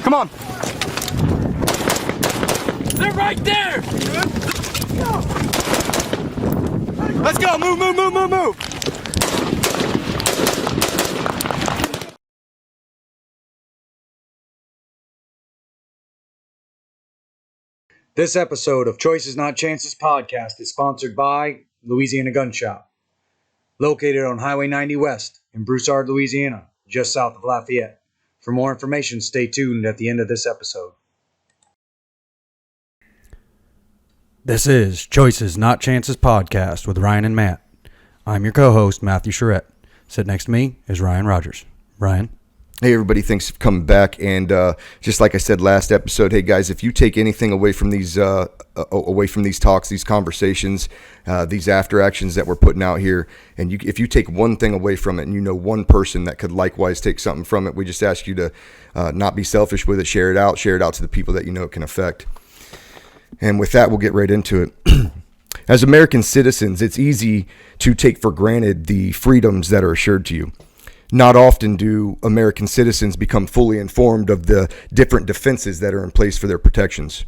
Come on. They're right there! Let's go. Move, move, move, move, move. This episode of Choices Not Chances podcast is sponsored by Louisiana Gun Shop, located on Highway 90 West in Broussard, Louisiana, just south of Lafayette. For more information, stay tuned at the end of this episode. This is Choices Not Chances podcast with Ryan and Matt. I'm your co-host, Matthew Charette. Sitting next to me is Ryan Rogers. Ryan. Hey everybody, thanks for coming back. And just like I said last episode, hey guys, if you take anything away from these talks, these conversations, these after actions that we're putting out here, and if you take one thing away from it, and you know one person that could likewise take something from it, we just ask you to not be selfish with it. Share it out to the people that you know it can affect. And with that, we'll get right into it. As American citizens, it's easy to take for granted the freedoms that are assured to you. Not often do American citizens become fully informed of the different defenses that are in place for their protections.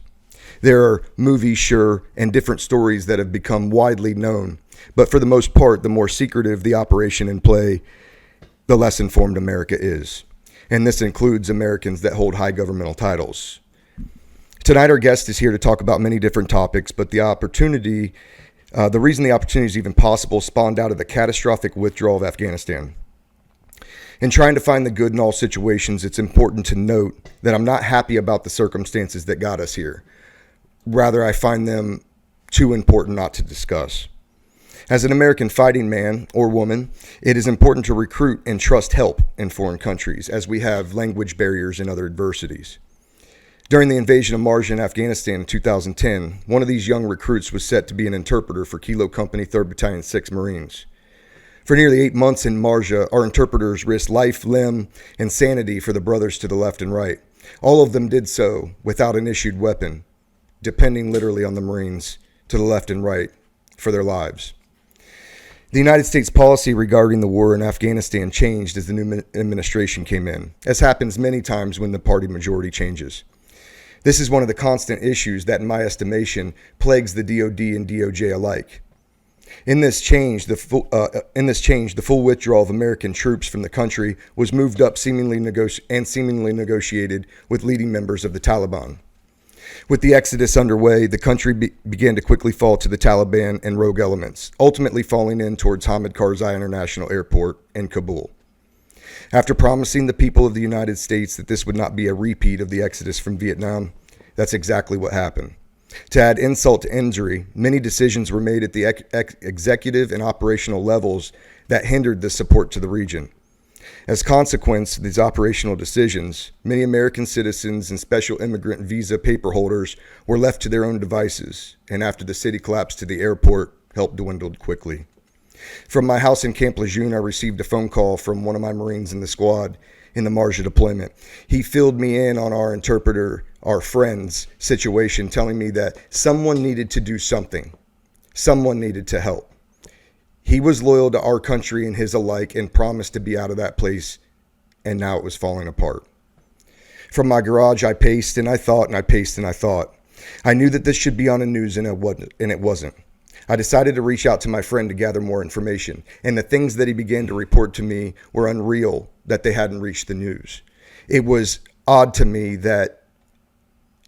There are movies, sure, and different stories that have become widely known, but for the most part, the more secretive the operation in play, the less informed America is. And this includes Americans that hold high governmental titles. Tonight, our guest is here to talk about many different topics, but the reason the opportunity is even possible spawned out of the catastrophic withdrawal of Afghanistan. In trying to find the good in all situations, it's important to note that I'm not happy about the circumstances that got us here. Rather, I find them too important not to discuss. As an American fighting man or woman, it is important to recruit and trust help in foreign countries, as we have language barriers and other adversities. During the invasion of Marja in Afghanistan in 2010, one of these young recruits was set to be an interpreter for Kilo Company 3rd Battalion 6 Marines. For nearly 8 months in Marja, our interpreters risked life, limb, and sanity for the brothers to the left and right. All of them did so without an issued weapon, depending literally on the Marines to the left and right for their lives. The United States policy regarding the war in Afghanistan changed as the new administration came in, as happens many times when the party majority changes. This is one of the constant issues that, in my estimation, plagues the DoD and DOJ alike. In this change, the full withdrawal of American troops from the country was moved up seemingly negotiated with leading members of the Taliban. With the exodus underway, the country began to quickly fall to the Taliban and rogue elements, ultimately falling in towards Hamid Karzai International Airport in Kabul. After promising the people of the United States that this would not be a repeat of the exodus from Vietnam, that's exactly what happened. To add insult to injury, many decisions were made at the executive and operational levels that hindered the support to the region. As a consequence of these operational decisions, many American citizens and special immigrant visa paper holders were left to their own devices, and after the city collapsed to the airport, help dwindled quickly. From my house in Camp Lejeune, I received a phone call from one of my Marines in the squad in the Marja deployment. He filled me in on our interpreter, our friend's situation, telling me that someone needed to do something. Someone needed to help. He was loyal to our country and his alike and promised to be out of that place, and now it was falling apart. From my garage, I paced and I thought and I paced and I thought. I knew that this should be on the news, and it wasn't. I decided to reach out to my friend to gather more information, and the things that he began to report to me were unreal that they hadn't reached the news. It was odd to me that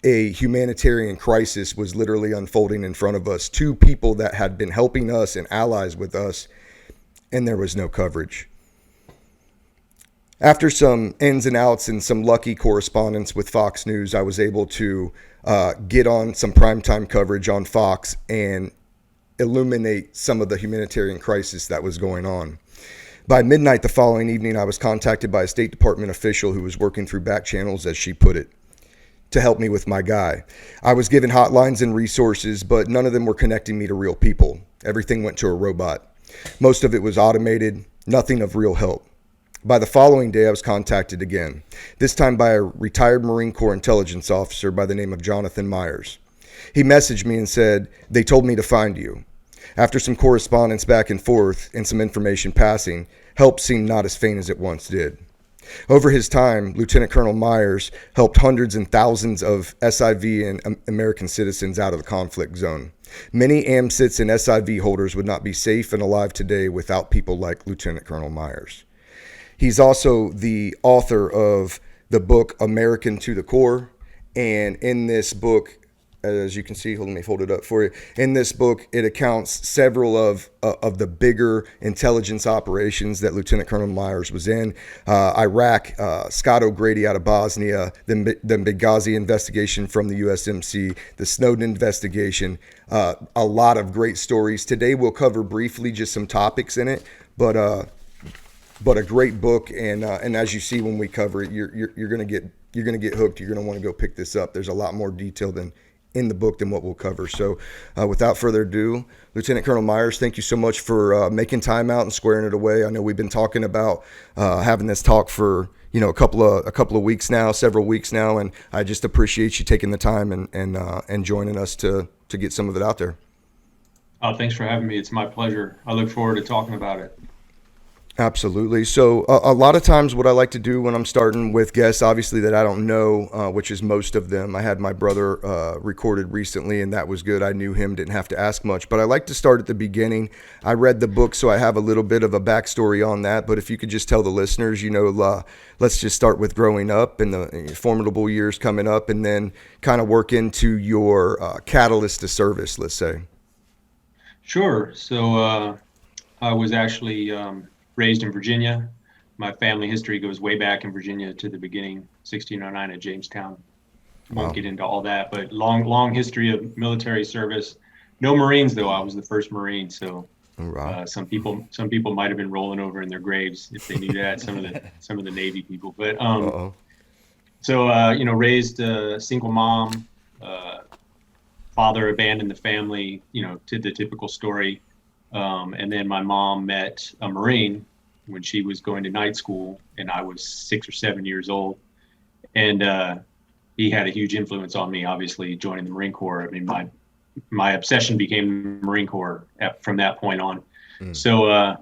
a humanitarian crisis was literally unfolding in front of us. Two people that had been helping us and allies with us, and there was no coverage. After some ins and outs and some lucky correspondence with Fox News, I was able to get on some primetime coverage on Fox and illuminate some of the humanitarian crisis that was going on. By midnight the following evening, I was contacted by a State Department official who was working through back channels, as she put it, to help me with my guy. I was given hotlines and resources, but none of them were connecting me to real people. Everything went to a robot. Most of it was automated, nothing of real help. By the following day, I was contacted again, this time by a retired Marine Corps intelligence officer by the name of Jonathan Myers. He messaged me and said, "They told me to find you." After some correspondence back and forth and some information passing, help seemed not as faint as it once did. Over his time, Lieutenant Colonel Myers helped hundreds and thousands of SIV and American citizens out of the conflict zone. Many AMCITs and SIV holders would not be safe and alive today without people like Lieutenant Colonel Myers. He's also the author of the book American to the Core, and in this book, as you can see, let me hold it up for you. In this book, it accounts several of the bigger intelligence operations that Lieutenant Colonel Myers was in. Iraq, Scott O'Grady out of Bosnia, the Benghazi investigation from the USMC, the Snowden investigation, a lot of great stories. Today we'll cover briefly just some topics in it, but a great book. And as you see when we cover it, you're gonna get hooked. You're gonna want to go pick this up. There's a lot more detail in the book than what we'll cover. So without further ado, Lieutenant Colonel Myers, thank you so much for making time out and squaring it away. I know we've been talking about having this talk for a couple of weeks now, several weeks now, and I just appreciate you taking the time and joining us to get some of it out there. Oh, thanks for having me. It's my pleasure. I look forward to talking about it. Absolutely. So a lot of times what I like to do when I'm starting with guests, obviously that I don't know, which is most of them. I had my brother recorded recently, and that was good. I knew him, didn't have to ask much. But I like to start at the beginning. I read the book, so I have a little bit of a backstory on that. But if you could just tell the listeners, let's just start with growing up and the formidable years coming up, and then kind of work into your catalyst to service, let's say. Sure. So I was actually raised in Virginia. My family history goes way back in Virginia to the beginning, 1609 at Jamestown. Won't get into all that, but long history of military service. No Marines though. I was the first Marine, so some people might have been rolling over in their graves if they knew that. Some of the Navy people, but raised a single mom. Father abandoned the family. To the typical story. And then my mom met a Marine when she was going to night school, and I was 6 or 7 years old. And he had a huge influence on me, obviously, joining the Marine Corps. I mean, my obsession became the Marine Corps from that point on. So,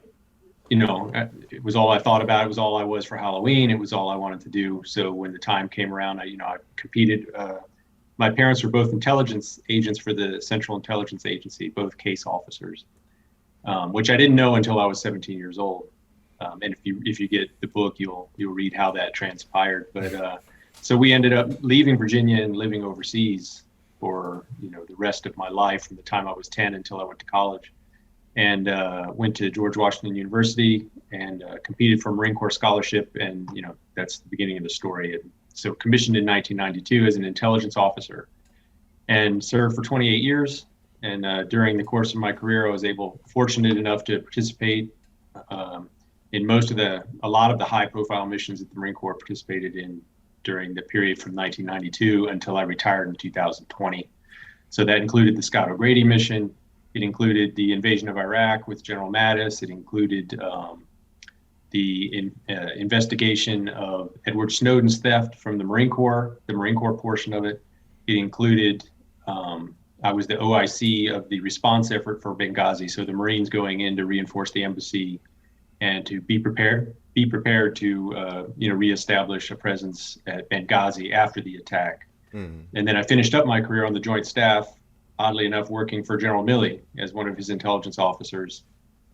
it was all I thought about. It was all I was for Halloween. It was all I wanted to do. So when the time came around, I competed. My parents were both intelligence agents for the Central Intelligence Agency, both case officers. Which I didn't know until I was 17 years old. And if you get the book, you'll read how that transpired. But so we ended up leaving Virginia and living overseas for the rest of my life, from the time I was 10 until I went to college, and went to George Washington University and competed for Marine Corps scholarship. And that's the beginning of the story. And so commissioned in 1992 as an intelligence officer, and served for 28 years. And during the course of my career, I was fortunate enough to participate in a lot of the high-profile missions that the Marine Corps participated in during the period from 1992 until I retired in 2020. So that included the Scott O'Grady mission. It included the invasion of Iraq with General Mattis. It included the investigation of Edward Snowden's theft from the Marine Corps portion of it. It included I was the OIC of the response effort for Benghazi. So the Marines going in to reinforce the embassy and to be prepared to reestablish a presence at Benghazi after the attack. And then I finished up my career on the Joint Staff, oddly enough, working for General Milley as one of his intelligence officers.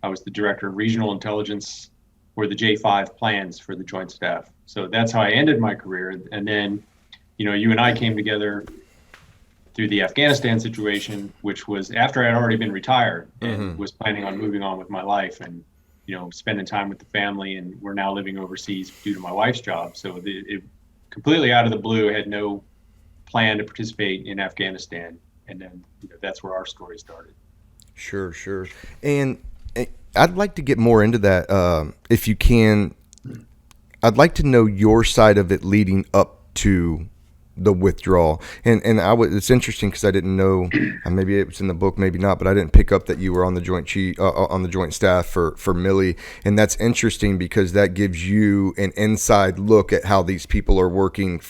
I was the director of regional intelligence for the J5 plans for the Joint Staff. So that's how I ended my career. And then, you and I came together through the Afghanistan situation, which was after I had already been retired and was planning on moving on with my life and, spending time with the family. And we're now living overseas due to my wife's job. So it completely out of the blue, had no plan to participate in Afghanistan. And then that's where our story started. Sure. And I'd like to get more into that if you can. I'd like to know your side of it leading up to the withdrawal, and it's interesting because I didn't know, maybe it was in the book, maybe not, but I didn't pick up that you were on the joint staff for Milley, and that's interesting because that gives you an inside look at how these people are working,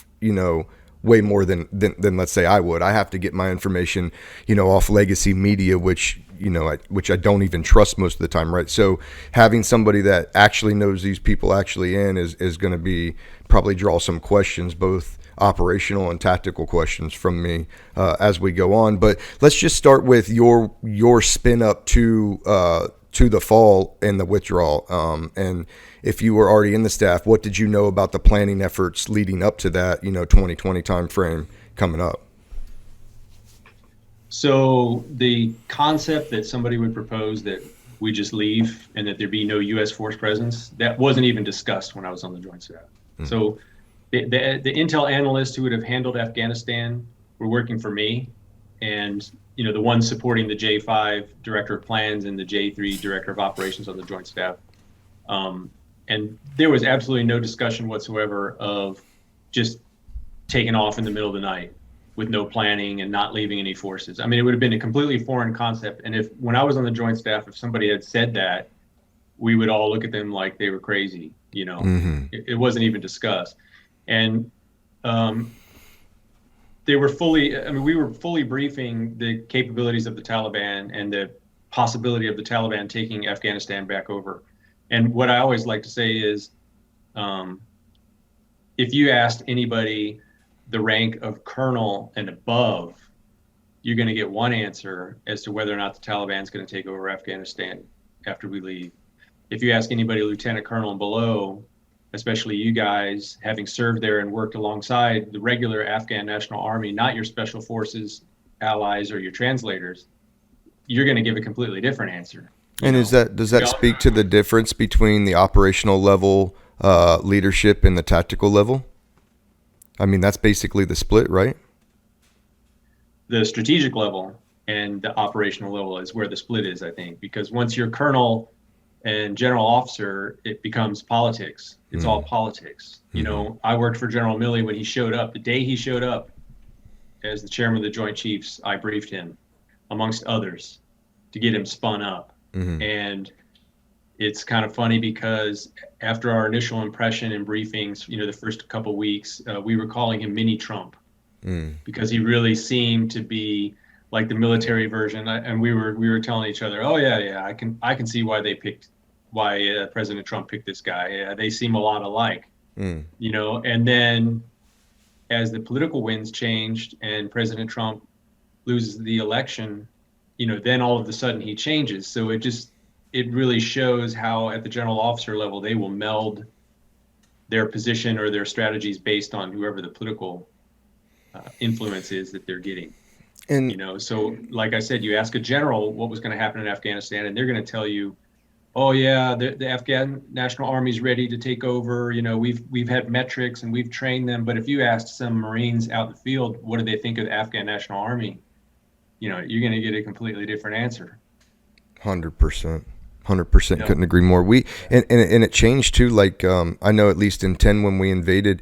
way more than let's say I would. I have to get my information, off legacy media, which I don't even trust most of the time, right? So having somebody that actually knows these people actually is going to be probably draw some questions, both operational and tactical questions from me as we go on. But let's just start with your spin up to the fall and the withdrawal. And if you were already in the staff, what did you know about the planning efforts leading up to that, 2020 time frame coming up? So the concept that somebody would propose that we just leave and that there be no U.S. force presence, that wasn't even discussed when I was on the Joint Staff. Mm-hmm. So the intel analysts who would have handled Afghanistan were working for me, and the ones supporting the J5 Director of Plans and the J3 Director of Operations on the Joint Staff. And there was absolutely no discussion whatsoever of just taking off in the middle of the night with no planning and not leaving any forces. I mean, it would have been a completely foreign concept. And when I was on the Joint Staff, if somebody had said that, we would all look at them like they were crazy. Mm-hmm. It wasn't even discussed. And we were fully briefing the capabilities of the Taliban and the possibility of the Taliban taking Afghanistan back over. And what I always like to say is, if you asked anybody the rank of colonel and above, you're going to get one answer as to whether or not the Taliban's going to take over Afghanistan after we leave. If you ask anybody lieutenant colonel and below, especially you guys, having served there and worked alongside the regular Afghan National Army, not your special forces allies or your translators, you're going to give a completely different answer. And does that speak to the difference between the operational level leadership and the tactical level? I mean, that's basically the split, right? The strategic level and the operational level is where the split is, I think, because once you're colonel and general officer, it becomes politics. It's all politics. I worked for General Milley when he showed up. The day he showed up as the chairman of the Joint Chiefs, I briefed him, amongst others, to get him spun up. Mm-hmm. And it's kind of funny because after our initial impression and briefings, the first couple of weeks, we were calling him Mini Trump because he really seemed to be like the military version. And we were telling each other, oh yeah, I can see why President Trump picked this guy. Yeah, they seem a lot alike, And then as the political winds changed and President Trump loses the election, then all of a sudden he changes. So it really shows how at the general officer level, they will meld their position or their strategies based on whoever the political influence is that they're getting. And, so like I said, you ask a general what was going to happen in Afghanistan, and they're going to tell you, oh yeah, the Afghan National Army is ready to take over. We've had metrics and we've trained them. But if you asked some Marines out in the field, what do they think of the Afghan National Army? You're going to get a completely different answer. 100%. Couldn't agree more. And it changed too. Like I know at least in 10 when we invaded,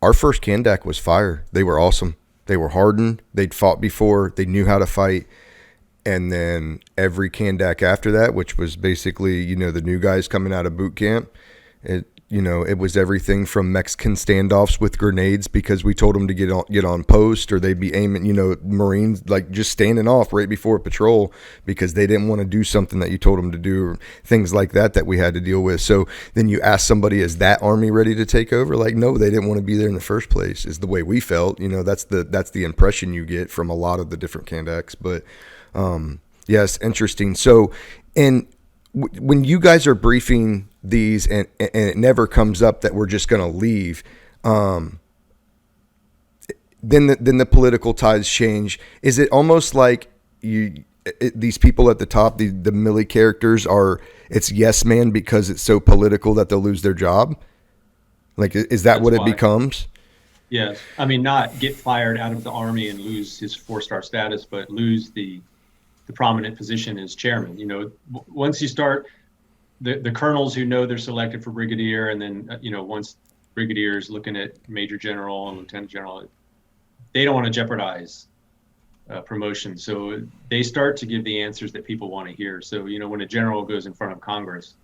our first Kandak was fire. They were awesome. They were hardened. They'd fought before. They knew how to fight. And then every Kandak after that, which was basically the new guys coming out of boot camp, it was everything from Mexican standoffs with grenades because we told them to get on post, or they'd be aiming, Marines like just standing off right before a patrol because they didn't want to do something that you told them to do, or things like that we had to deal with. So then you ask somebody, is that army ready to take over? Like, no, they didn't want to be there in the first place, is the way we felt. That's the impression you get from a lot of the different Kandaks. But yes, interesting. So, when you guys are briefing these and it never comes up that we're just going to leave, then the political tides change. Is it almost like these people at the top, the Millie characters it's yes man because it's so political that they'll lose their job? Like, is that what it becomes? Yes. I mean, not get fired out of the Army and lose his 4-star status, but lose the prominent position as chairman. Once you start the colonels who know they're selected for brigadier, and then once brigadiers looking at major general and lieutenant general, they don't want to jeopardize promotion. So they start to give the answers that people want to hear. So when a general goes in front of Congress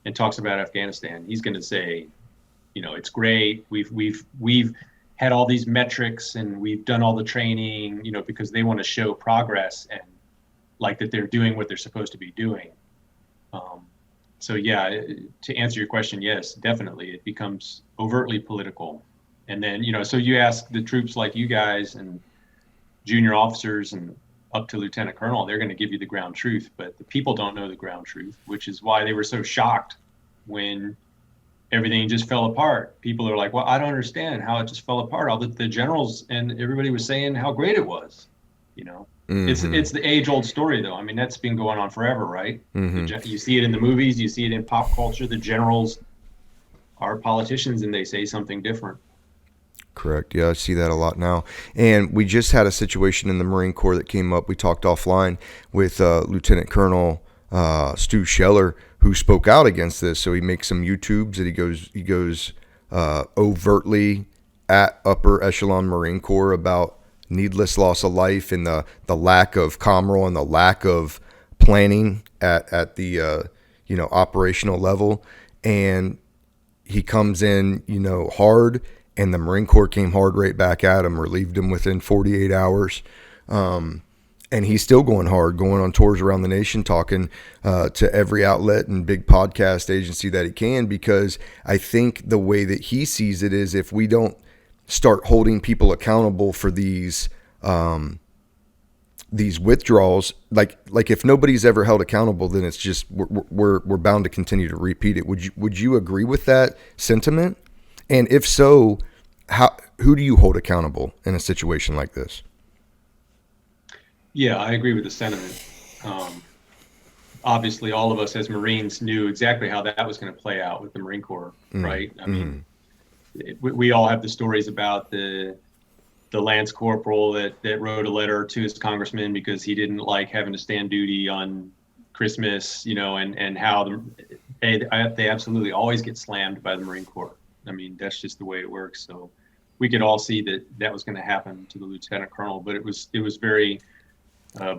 and talks about Afghanistan, he's going to say, it's great. We've had all these metrics and we've done all the training, because they want to show progress and like that they're doing what they're supposed to be doing. So yeah, to answer your question, yes, definitely. It becomes overtly political. And then, so you ask the troops like you guys and junior officers and up to lieutenant colonel, they're going to give you the ground truth, but the people don't know the ground truth, which is why they were so shocked when everything just fell apart. People are like, well, I don't understand how it just fell apart. All the generals and everybody was saying how great it was, It's the age-old story, though. I mean, that's been going on forever, right? You see it in the movies, you see it in pop culture. The generals are politicians, and they say something different. Correct. Yeah, I see that a lot now. And we just had a situation in the Marine Corps that came up. We talked offline with Lieutenant Colonel Stu Sheller, who spoke out against this. So he makes some YouTubes that he goes overtly at upper echelon Marine Corps about needless loss of life and the lack of COMROL and the lack of planning at the operational level. And he comes in hard, and the Marine Corps came hard right back at him, relieved him within 48 hours. And he's still going hard, going on tours around the nation, talking to every outlet and big podcast agency that he can, because I think the way that he sees it is if we don't start holding people accountable for these withdrawals, like if nobody's ever held accountable, then it's just we're bound to continue to repeat it. Would you agree with that sentiment? And if so, who do you hold accountable in a situation like this? Yeah, I agree with the sentiment. Obviously, all of us as Marines knew exactly how that was going to play out with the Marine Corps, right? I mean, we all have the stories about the Lance Corporal that wrote a letter to his congressman because he didn't like having to stand duty on Christmas, and how they absolutely always get slammed by the Marine Corps. I mean, that's just the way it works. So we could all see that was going to happen to the lieutenant colonel, but it was very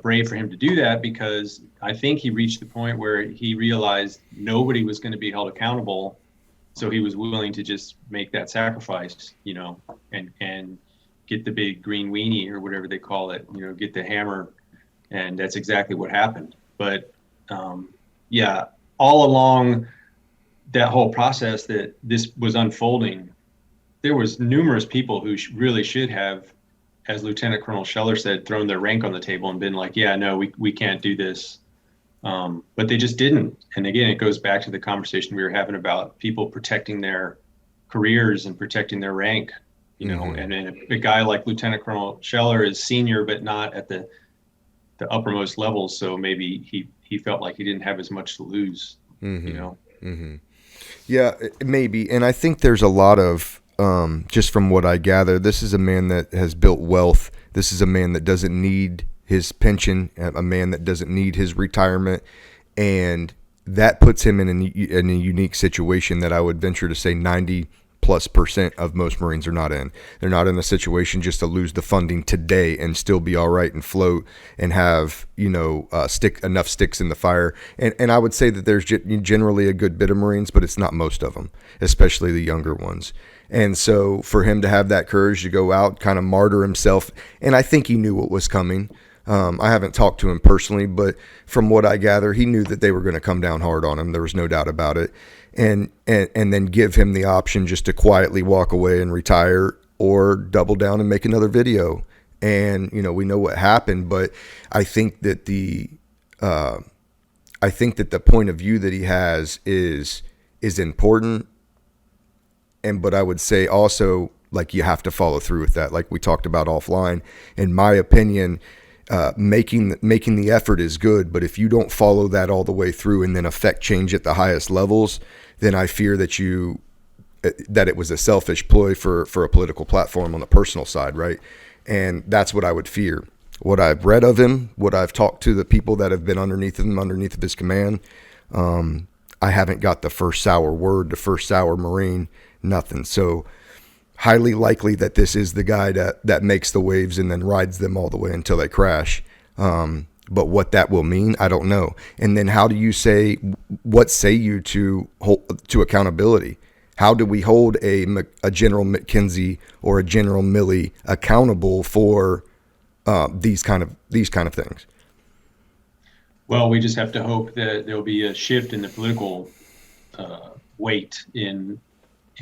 brave for him to do that, because I think he reached the point where he realized nobody was going to be held accountable. So he was willing to just make that sacrifice, and get the big green weenie or whatever they call it, get the hammer. And that's exactly what happened. But yeah, all along that whole process that this was unfolding, there was numerous people who really should have, as Lieutenant Colonel Sheller said, thrown their rank on the table and been like, yeah, no, we can't do this. But they just didn't. And again, it goes back to the conversation we were having about people protecting their careers and protecting their rank, and a guy like Lieutenant Colonel Sheller is senior, but not at the uppermost levels. So maybe he felt like he didn't have as much to lose, Yeah, maybe. And I think there's a lot of, just from what I gather, this is a man that has built wealth. This is a man that doesn't need his pension, a man that doesn't need his retirement. And that puts him in a unique situation that I would venture to say 90+% of most Marines are not in. They're not in a situation just to lose the funding today and still be all right and float and have, enough sticks in the fire. And I would say that there's generally a good bit of Marines, but it's not most of them, especially the younger ones. And so for him to have that courage to go out, kind of martyr himself, and I think he knew what was coming. I haven't talked to him personally, but from what I gather, he knew that they were going to come down hard on him. There was no doubt about it. And then give him the option just to quietly walk away and retire, or double down and make another video. And, we know what happened, but I think that the point of view that he has is important. But I would say also, like, you have to follow through with that. Like we talked about offline, in my opinion, making the effort is good, but if you don't follow that all the way through and then affect change at the highest levels, then I fear that it was a selfish ploy for a political platform on the personal side, right? And that's what I would fear. What I've read of him, what I've talked to the people that have been underneath of his command, I haven't got the first sour word, the first sour Marine, nothing. So highly likely that this is the guy that makes the waves and then rides them all the way until they crash. But what that will mean, I don't know. And then what say you to accountability? How do we hold a General McKenzie or a General Milley accountable for these kind of things? Well, we just have to hope that there'll be a shift in the political weight in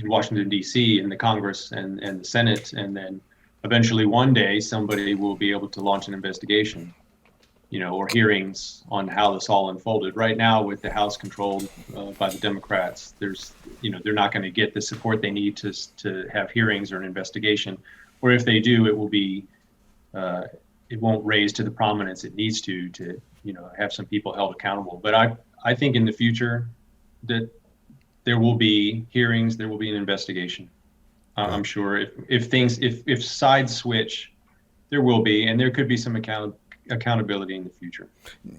Washington, D.C., in the Congress and the Senate, and then eventually one day somebody will be able to launch an investigation, or hearings on how this all unfolded. Right now, with the House controlled by the Democrats, they're not going to get the support they need to have hearings or an investigation, or if they do, it will be it won't raise to the prominence it needs to have some people held accountable. But I think in the future that there will be hearings, there will be an investigation. I'm sure if sides switch, there will be, and there could be some accountability in the future.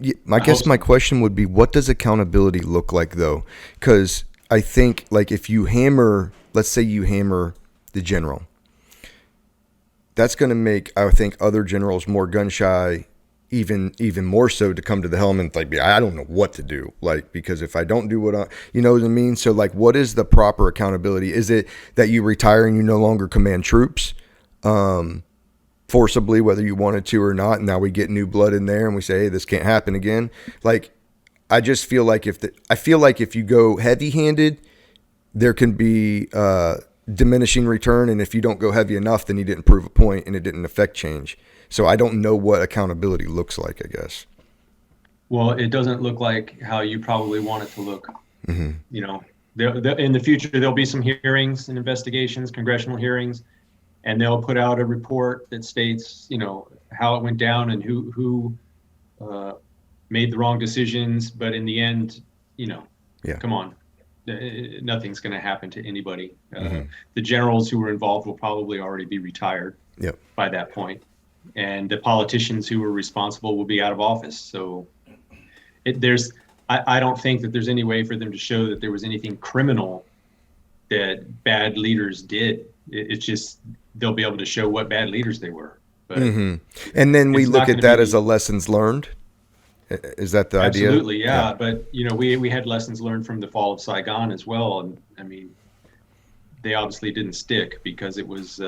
Yeah, I guess my question would be, what does accountability look like though? Because I think like if you let's say you hammer the general, that's going to make, I think, other generals more gun shy, even more so, to come to the helm and like, I don't know what to do. Like, because if I don't do you know what I mean? So like, what is the proper accountability? Is it that you retire and you no longer command troops forcibly, whether you wanted to or not, and now we get new blood in there and we say, hey, this can't happen again? Like, I just feel like if you go heavy-handed, there can be diminishing return, and if you don't go heavy enough, then you didn't prove a point and it didn't affect change. So I don't know what accountability looks like, I guess. Well, it doesn't look like how you probably want it to look. Mm-hmm. In the future, there'll be some hearings and investigations, congressional hearings, and they'll put out a report that states, how it went down and who made the wrong decisions. But in the end, come on, nothing's going to happen to anybody. The generals who were involved will probably already be retired by that point. And the politicians who were responsible will be out of office. So I don't think that there's any way for them to show that there was anything criminal that bad leaders did. It's just they'll be able to show what bad leaders they were. But and then we look at that as a lessons learned. Is that the idea? Absolutely, yeah. But we had lessons learned from the fall of Saigon as well, and I mean, they obviously didn't stick because it was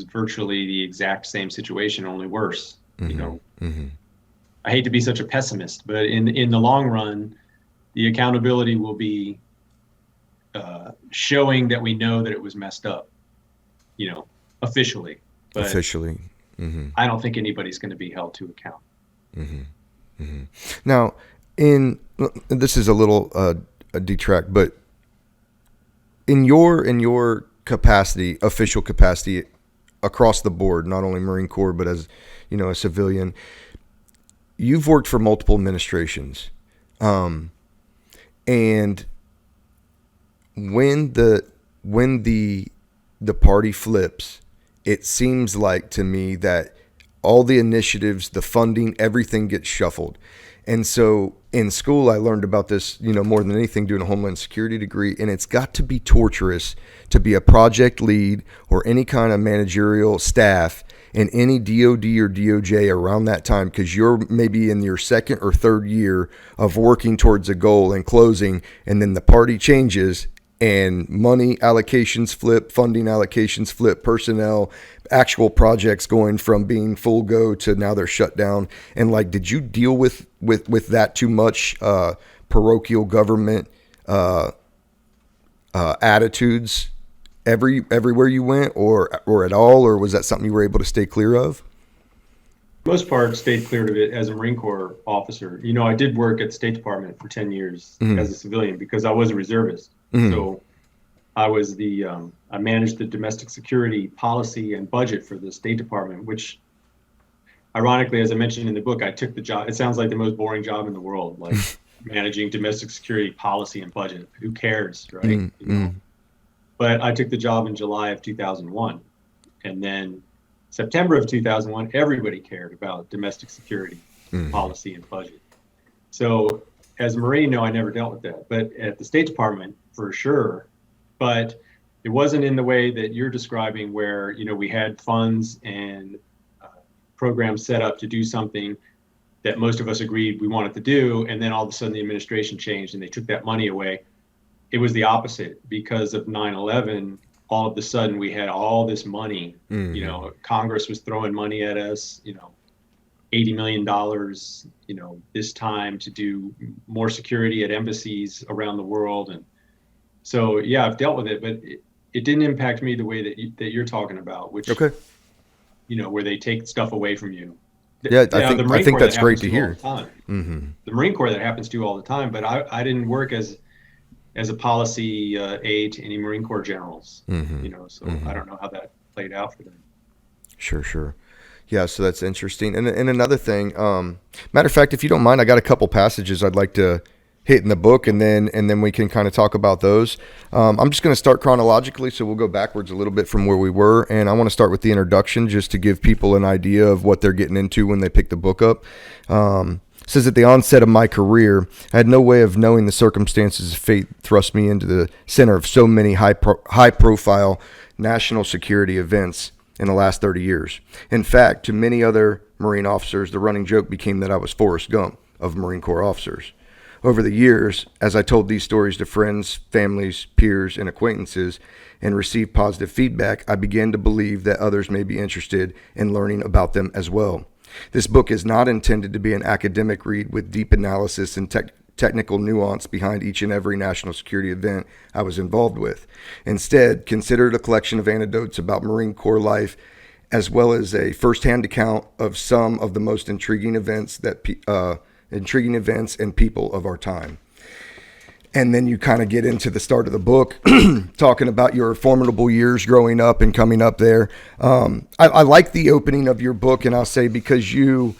virtually the exact same situation, only worse. I hate to be such a pessimist, but in the long run, the accountability will be showing that we know that it was messed up, officially. But officially. I don't think anybody's going to be held to account. Now, this is a little a detract, but in your capacity, official capacity, across the board, not only Marine Corps, but as, a civilian, you've worked for multiple administrations. And when the party flips, it seems like to me that all the initiatives, the funding, everything gets shuffled. And so in school, I learned about this, more than anything, doing a Homeland Security degree. And it's got to be torturous to be a project lead or any kind of managerial staff in any DOD or DOJ around that time, because you're maybe in your second or third year of working towards a goal and closing, and then the party changes and money allocations flip, funding allocations flip, personnel, actual projects going from being full go to now they're shut down. And like, did you deal with that too much parochial government attitudes everywhere you went, or at all, or was that something you were able to stay clear of? Most part, stayed clear of it as a Marine Corps officer. I did work at the State Department for 10 years as a civilian because I was a reservist. So I was I managed the domestic security policy and budget for the State Department, which ironically, as I mentioned in the book, I took the job. It sounds like the most boring job in the world, like managing domestic security policy and budget. Who cares, right? But I took the job in July of 2001. And then September of 2001, everybody cared about domestic security policy and budget. So as a Marine, no, I never dealt with that. But at the State Department, for sure. But it wasn't in the way that you're describing where, we had funds and programs set up to do something that most of us agreed we wanted to do. And then all of a sudden the administration changed and they took that money away. it was the opposite because of 9/11. All of a sudden, we had all this money. You know, Congress was throwing money at us. You know, $80 million. You know, this time to do more security at embassies around the world, and so yeah, I've dealt with it, but it didn't impact me the way that you're talking about, which you know, where they take stuff away from you. Yeah, I think that's great to hear. The Marine Corps, that happens to all the time, but I didn't work as a policy aide to any Marine Corps generals, you know, so I don't know how that played out for them. Sure. Yeah, so that's interesting. And another thing, matter of fact, if you don't mind, I got a couple passages I'd like to hit in the book, and then we can kind of talk about those. I'm just going to start chronologically, so we'll go backwards a little bit from where we were, and I want to start with the introduction just to give people an idea of what they're getting into when they pick the book up. It says, at the onset of my career, I had no way of knowing the circumstances of fate thrust me into the center of so many high-profile national security events in the last 30 years. In fact, to many other Marine officers, the running joke became that I was Forrest Gump of Marine Corps officers. Over the years, as I told these stories to friends, families, peers, and acquaintances and received positive feedback, I began to believe that others may be interested in learning about them as well. This book is not intended to be an academic read with deep analysis and technical nuance behind each and every national security event I was involved with. Instead, consider it a collection of anecdotes about Marine Corps life, as well as a firsthand account of some of the most intriguing events and people of our time. And then you kind of get into the start of the book, talking about your formidable years growing up and coming up there. I like the opening of your book, and I'll say because you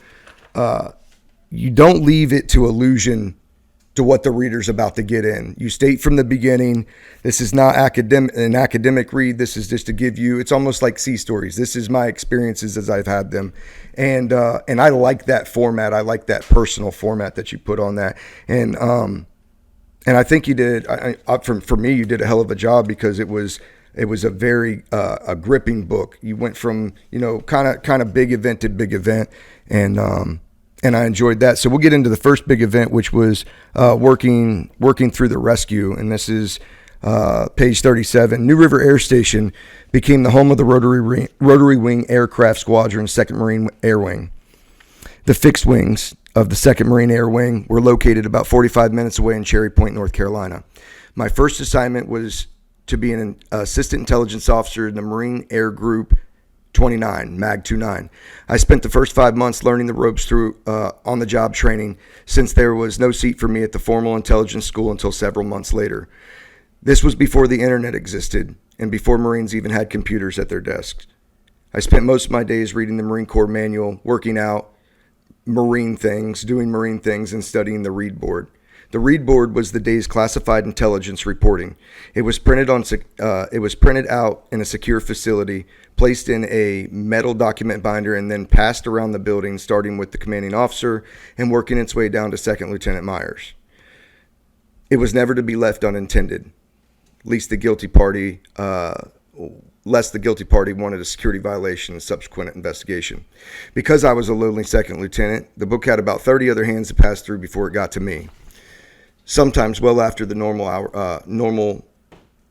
don't leave it to illusion to what the reader's about to get in. You state from the beginning, this is not an academic read. This is just to give you, it's almost like sea stories. This is my experiences as I've had them. And I like that format. I like that personal format that you put on that. And I think you did, for me, you did a hell of a job because it was a very a gripping book. You went from, you know, kind of big event to big event, and I enjoyed that. So we'll get into the first big event, which was working through the rescue, and this is page 37. New River Air Station became the home of the Rotary Wing Aircraft Squadron, 2nd Marine Air Wing. The fixed wings of the 2nd Marine Air Wing were located about 45 minutes away in Cherry Point, North Carolina. My first assignment was to be an assistant intelligence officer in the Marine Air Group 29, MAG 29. I spent the first 5 months learning the ropes through on-the-job training, since there was no seat for me at the formal intelligence school until several months later. This was before the internet existed and before Marines even had computers at their desks. I spent most of my days reading the Marine Corps manual, working out Marine things, doing Marine things, and studying the read board. The read board was the day's classified intelligence reporting. It was printed out in a secure facility, placed in a metal document binder, and then passed around the building, starting with the commanding officer and working its way down to Second Lieutenant Myers. It was never to be left unintended, lest the guilty party wanted a security violation and subsequent investigation. Because I was a lowly second lieutenant, the book had about 30 other hands to pass through before it got to me. Sometimes well after the normal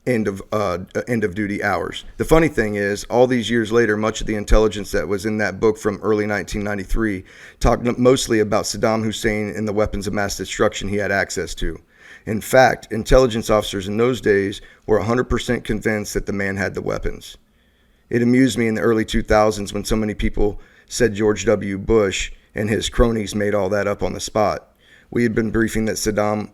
end of duty hours. The funny thing is, all these years later, much of the intelligence that was in that book from early 1993 talked mostly about Saddam Hussein and the weapons of mass destruction he had access to. In fact, intelligence officers in those days were 100% convinced that the man had the weapons. It amused me in the early 2000s when so many people said George W. Bush and his cronies made all that up on the spot. We had been briefing that Saddam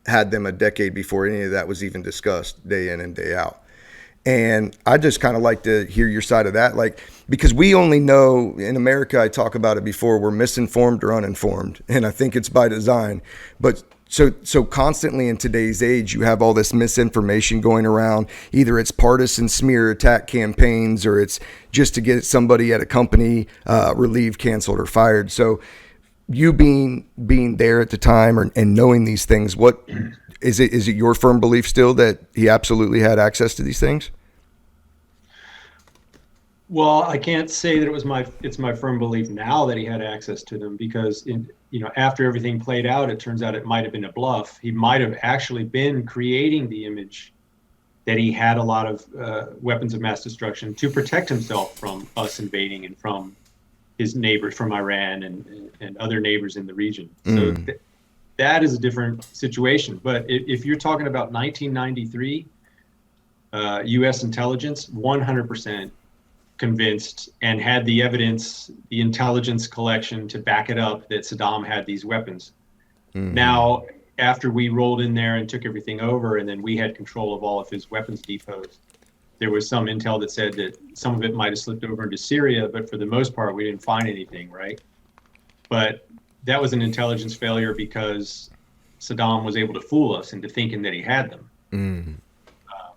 had them a decade before any of that was even discussed, day in and day out. And I just kind of like to hear your side of that, because we only know, in America, I talk about it before, we're misinformed or uninformed, and I think it's by design. But so constantly in today's age, you have all this misinformation going around. Either it's partisan smear attack campaigns, or it's just to get somebody at a company relieved, canceled, or fired. So you being there at the time and knowing these things, what is it your firm belief still that he absolutely had access to these things? Well, I can't say that it's my firm belief now that he had access to them, because after everything played out, it turns out it might have been a bluff. He might have actually been creating the image that he had a lot of weapons of mass destruction to protect himself from us invading and from his neighbors from Iran and other neighbors in the region. So that is a different situation. But if you're talking about 1993, U.S. intelligence, 100% convinced and had the evidence, the intelligence collection to back it up that Saddam had these weapons. Now, after we rolled in there and took everything over, and then we had control of all of his weapons depots, there was some intel that said that some of it might have slipped over into Syria, but for the most part, we didn't find anything, right? But that was an intelligence failure because Saddam was able to fool us into thinking that he had them.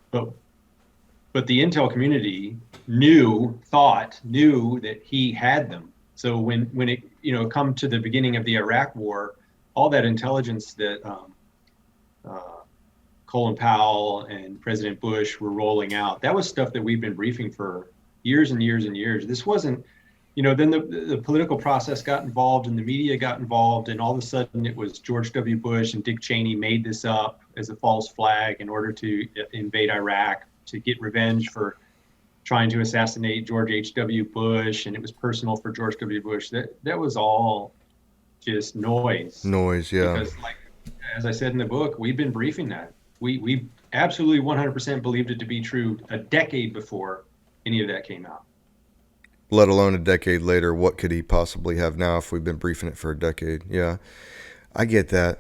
But the intel community knew that he had them. So when it come to the beginning of the Iraq War, all that intelligence that Colin Powell and President Bush were rolling out, that was stuff that we've been briefing for years and years and years. This wasn't, then the political process got involved and the media got involved, and all of a sudden it was George W. Bush and Dick Cheney made this up as a false flag in order to invade Iraq, to get revenge for trying to assassinate George H.W. Bush, and it was personal for George W. Bush. That was all just noise. Noise, yeah. Because, as I said in the book, we've been briefing that. We absolutely 100% believed it to be true a decade before any of that came out. Let alone a decade later. What could he possibly have now if we've been briefing it for a decade? Yeah, I get that.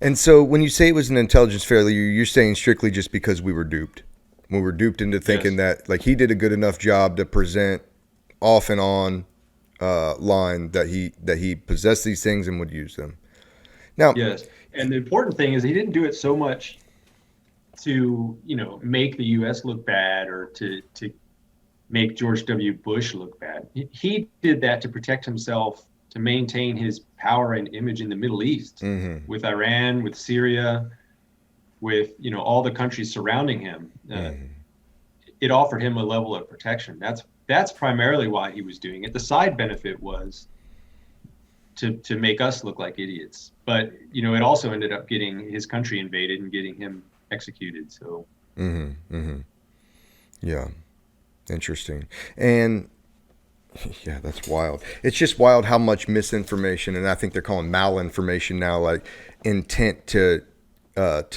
And so when you say it was an intelligence failure, you're saying strictly just because we were duped. We were duped into thinking that he did a good enough job to present off and on line that he possessed these things and would use them. Now, yes, and the important thing is he didn't do it so much to make the U.S. look bad or to make George W. Bush look bad. He did that to protect himself, to maintain his power and image in the Middle East, with Iran, with Syria, with all the countries surrounding him. It offered him a level of protection. That's primarily why he was doing it. The side benefit was to make us look like idiots. But it also ended up getting his country invaded and getting him executed. So yeah, interesting. And yeah, that's wild. It's just wild how much misinformation, and I think they're calling malinformation now, like intent to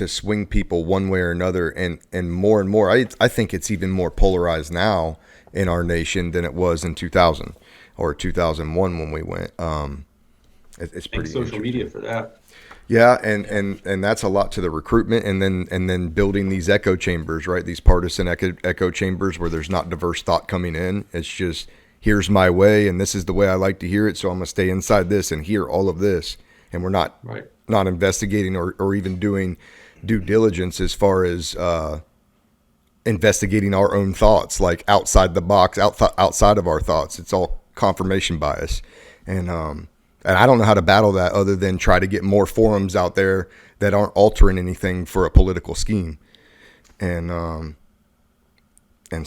swing people one way or another, and more. I think it's even more polarized now in our nation than it was in 2000 or 2001 when we went. It's pretty social media for that. Yeah, and that's a lot to the recruitment, and then building these echo chambers, right? These partisan echo chambers where there's not diverse thought coming in. It's just, here's my way, and this is the way I like to hear it, so I'm gonna stay inside this and hear all of this, and we're not investigating or even doing due diligence as far as investigating our own thoughts, like outside the box, outside of our thoughts. It's all confirmation bias, and I don't know how to battle that other than try to get more forums out there that aren't altering anything for a political scheme. And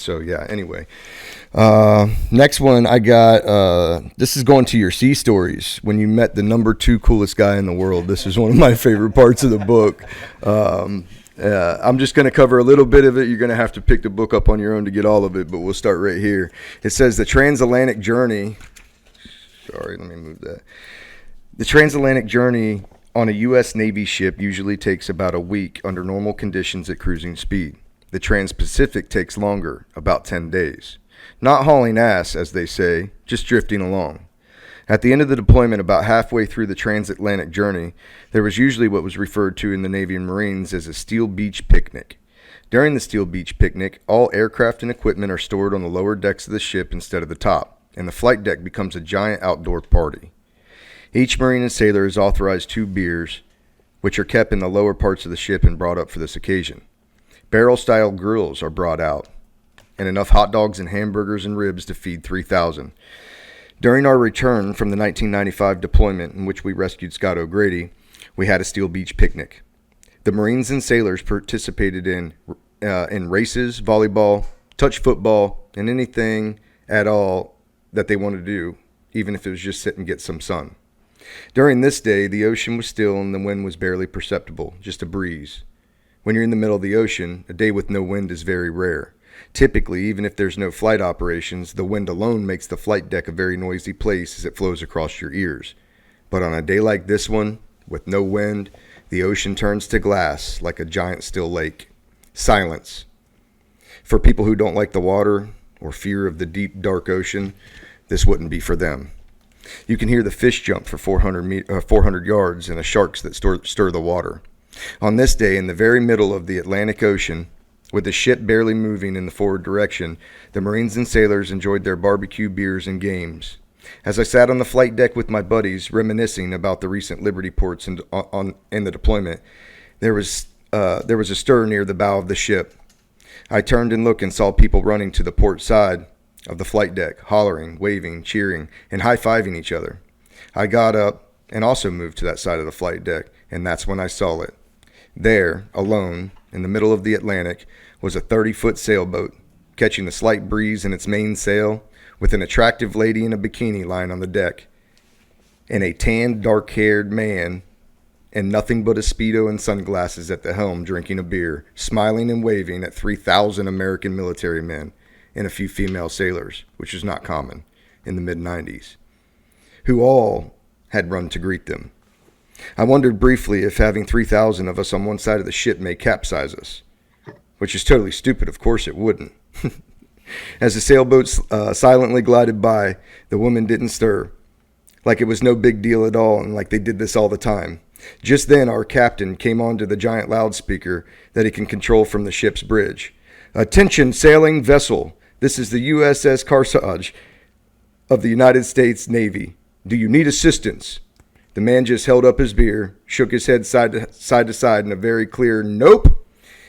so, yeah, anyway. Next one I got, this is going to your sea stories. When you met the number 2 coolest guy in the world. This is one of my favorite parts of the book. I'm just going to cover a little bit of it. You're going to have to pick the book up on your own to get all of it, but we'll start right here. It says the transatlantic journey. Sorry, let me move that. The transatlantic journey on a U.S. Navy ship usually takes about a week under normal conditions at cruising speed. The Trans-Pacific takes longer, about 10 days. Not hauling ass, as they say, just drifting along. At the end of the deployment, about halfway through the transatlantic journey, there was usually what was referred to in the Navy and Marines as a steel beach picnic. During the steel beach picnic, all aircraft and equipment are stored on the lower decks of the ship instead of the top, and the flight deck becomes a giant outdoor party. Each Marine and sailor is authorized 2 beers, which are kept in the lower parts of the ship and brought up for this occasion. Barrel-style grills are brought out, and enough hot dogs and hamburgers and ribs to feed 3,000. During our return from the 1995 deployment in which we rescued Scott O'Grady, we had a steel beach picnic. The Marines and sailors participated in races, volleyball, touch football, and anything at all that they wanted to do, even if it was just sit and get some sun. During this day, the ocean was still and the wind was barely perceptible, just a breeze. When you're in the middle of the ocean, a day with no wind is very rare. Typically, even if there's no flight operations, the wind alone makes the flight deck a very noisy place as it flows across your ears. But on a day like this one, with no wind, the ocean turns to glass like a giant still lake. Silence. For people who don't like the water or fear of the deep, dark ocean, this wouldn't be for them. You can hear the fish jump for 400 yards and the sharks that stir the water. On this day, in the very middle of the Atlantic Ocean, with the ship barely moving in the forward direction, the Marines and sailors enjoyed their barbecue, beers, and games. As I sat on the flight deck with my buddies, reminiscing about the recent Liberty ports and the deployment, there was a stir near the bow of the ship. I turned and looked and saw people running to the port side of the flight deck, hollering, waving, cheering, and high-fiving each other. I got up and also moved to that side of the flight deck, and that's when I saw it. There, alone, in the middle of the Atlantic, was a 30-foot sailboat, catching a slight breeze in its main sail, with an attractive lady in a bikini lying on the deck, and a tanned, dark-haired man in nothing but a Speedo and sunglasses at the helm drinking a beer, smiling and waving at 3,000 American military men and a few female sailors, which was not common in the mid-90s, who all had run to greet them. I wondered briefly if having 3,000 of us on one side of the ship may capsize us, which is totally stupid. Of course it wouldn't. As the sailboat silently glided by, the woman didn't stir, like it was no big deal at all and like they did this all the time. Just then our captain came onto the giant loudspeaker that he can control from the ship's bridge. "Attention, sailing vessel. This is the USS Kearsarge of the United States Navy. Do you need assistance?" The man just held up his beer, shook his head side to side in a very clear nope,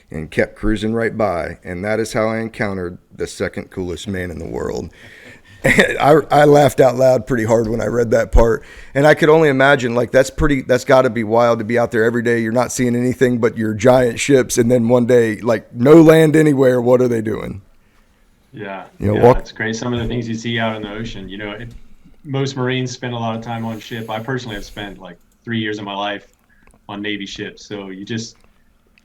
and kept cruising right by. And that is how I encountered the second coolest man in the world. I laughed out loud pretty hard when I read that part. And I could only imagine, like, that's got to be wild to be out there every day. You're not seeing anything but your giant ships. And then one day, like, no land anywhere. What are they doing? Yeah. You know, yeah, it's great. Some of the things you see out in the ocean, most Marines spend a lot of time on ship. I personally have spent like 3 years of my life on Navy ships. So it's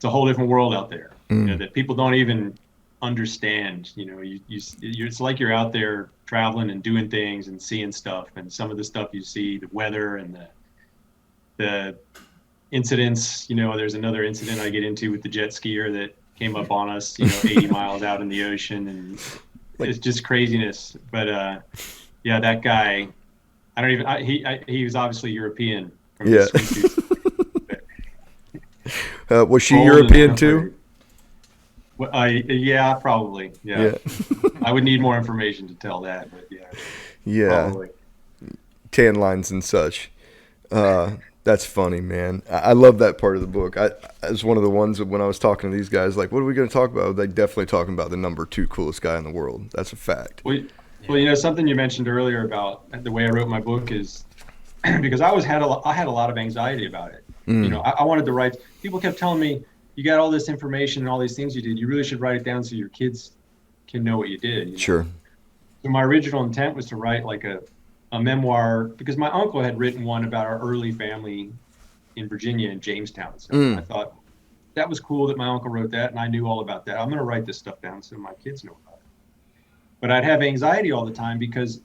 a whole different world out there that people don't even understand. It's like you're out there traveling and doing things and seeing stuff. And some of the stuff you see, the weather and the incidents, there's another incident I get into with the jet skier that came up on us, 80 miles out in the ocean, and it's just craziness. But, yeah, that guy, he was obviously European. Yeah. Was she European too? Well, yeah, probably. Yeah. I would need more information to tell that, but yeah. Yeah. Probably. Tan lines and such. That's funny, man. I love that part of the book. I was one of the ones that when I was talking to these guys, like, what are we going to talk about? They definitely talking about the number 2 coolest guy in the world. That's a fact. Well, something you mentioned earlier about the way I wrote my book is because I had a lot of anxiety about it. I wanted to write. People kept telling me, you got all this information and all these things you did. You really should write it down so your kids can know what you did. Sure. So my original intent was to write like a memoir, because my uncle had written one about our early family in Virginia in Jamestown. So I thought that was cool that my uncle wrote that, and I knew all about that. I'm going to write this stuff down so my kids know about it. But I'd have anxiety all the time because,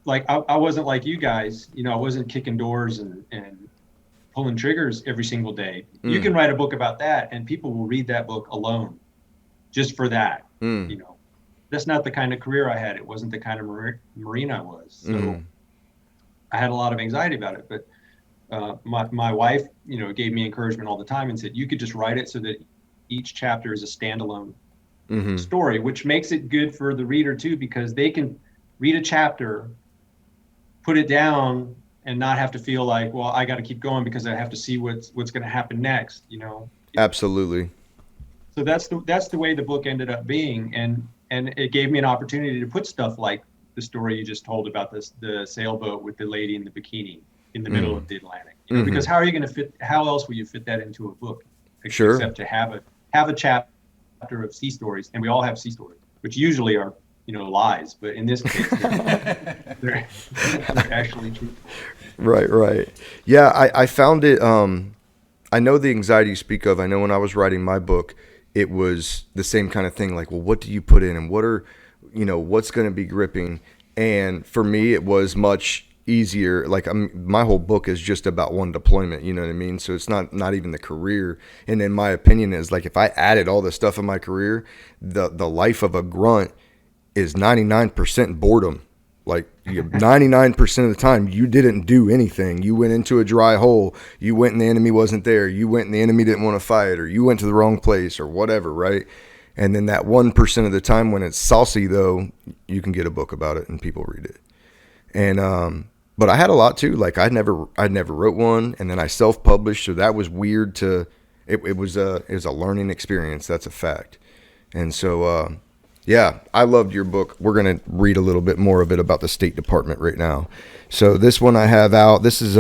like, I wasn't like you guys. I wasn't kicking doors and pulling triggers every single day. You can write a book about that, and people will read that book alone, just for that. That's not the kind of career I had. It wasn't the kind of Marine I was. So I had a lot of anxiety about it. But my wife, gave me encouragement all the time and said, you could just write it so that each chapter is a standalone story, which makes it good for the reader too, because they can read a chapter, put it down, and not have to feel like, well, I got to keep going because I have to see what's going to happen next. Absolutely. So that's the way the book ended up being, and it gave me an opportunity to put stuff like the story you just told about the sailboat with the lady in the bikini in the middle of the Atlantic. Because how else will you fit that into a book? Except to have a chapter of sea stories, and we all have sea stories, which usually are, lies, but in this case, they're actually true. Right. Yeah, I found it. I know the anxiety you speak of. I know when I was writing my book, it was the same kind of thing. Like, well, what do you put in, and what are, what's going to be gripping? And for me, it was much easier. Like, my whole book is just about one deployment. You know what I mean? So it's not even the career. And in my opinion, is like if I added all the stuff in my career, the life of a grunt is 99% boredom. Like 99% of the time, you didn't do anything. You went into a dry hole. You went and the enemy wasn't there. You went and the enemy didn't want to fight, or you went to the wrong place, or whatever, right? And then that 1% of the time when it's saucy, though, you can get a book about it and people read it. And but I had a lot too. Like I never wrote one, and then I self-published, so that was weird. It was a learning experience. That's a fact. And so. Yeah, I loved your book. We're going to read a little bit more of it about the State Department right now. So this one I have out. This is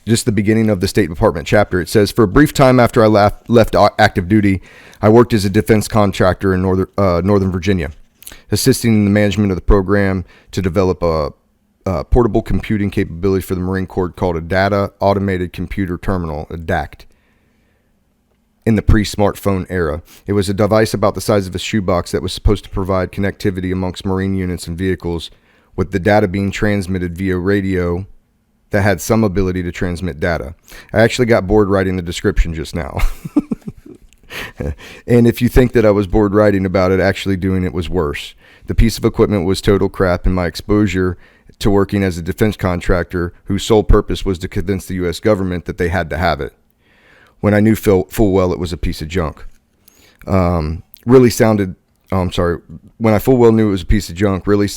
just the beginning of the State Department chapter. It says, for a brief time after I left active duty, I worked as a defense contractor in Northern Virginia, assisting in the management of the program to develop a portable computing capability for the Marine Corps called a Data Automated Computer Terminal, a DACT. In the pre-smartphone era. It was a device about the size of a shoebox that was supposed to provide connectivity amongst Marine units and vehicles, with the data being transmitted via radio that had some ability to transmit data. I actually got bored writing the description just now. And if you think that I was bored writing about it, actually doing it was worse. The piece of equipment was total crap, and my exposure to working as a defense contractor whose sole purpose was to convince the U.S. government that they had to have it, when I knew full well it was a piece of junk. When I full well knew it was a piece of junk, really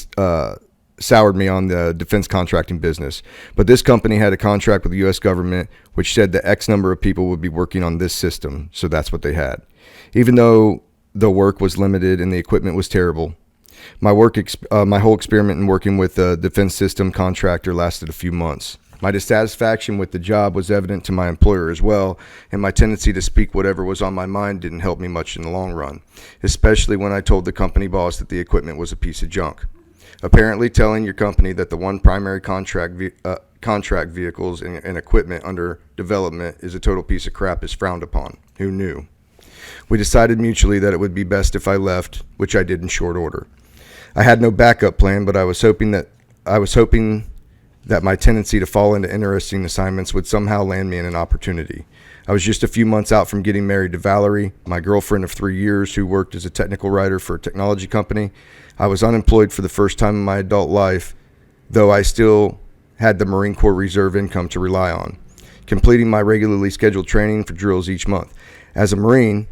soured me on the defense contracting business. But this company had a contract with the U.S. government, which said that X number of people would be working on this system, so that's what they had. Even though the work was limited and the equipment was terrible, my whole experiment in working with a defense system contractor lasted a few months. My dissatisfaction with the job was evident to my employer as well, and my tendency to speak whatever was on my mind didn't help me much in the long run, especially when I told the company boss that the equipment was a piece of junk. Apparently, telling your company that the one primary contract vehicles and equipment under development is a total piece of crap is frowned upon. Who knew? We decided mutually that it would be best if I left, which I did in short order. I had no backup plan, but I was hoping that my tendency to fall into interesting assignments would somehow land me in an opportunity. I was just a few months out from getting married to Valerie, my girlfriend of 3 years who worked as a technical writer for a technology company. I was unemployed for the first time in my adult life, though I still had the Marine Corps Reserve income to rely on, completing my regularly scheduled training for drills each month. As a Marine,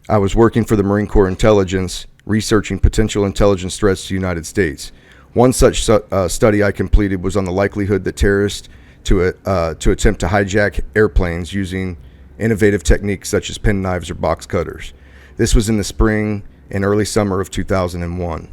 I was working for the Marine Corps Intelligence, researching potential intelligence threats to the United States. One such study I completed was on the likelihood that terrorists to attempt to hijack airplanes using innovative techniques such as penknives or box cutters. This was in the spring and early summer of 2001.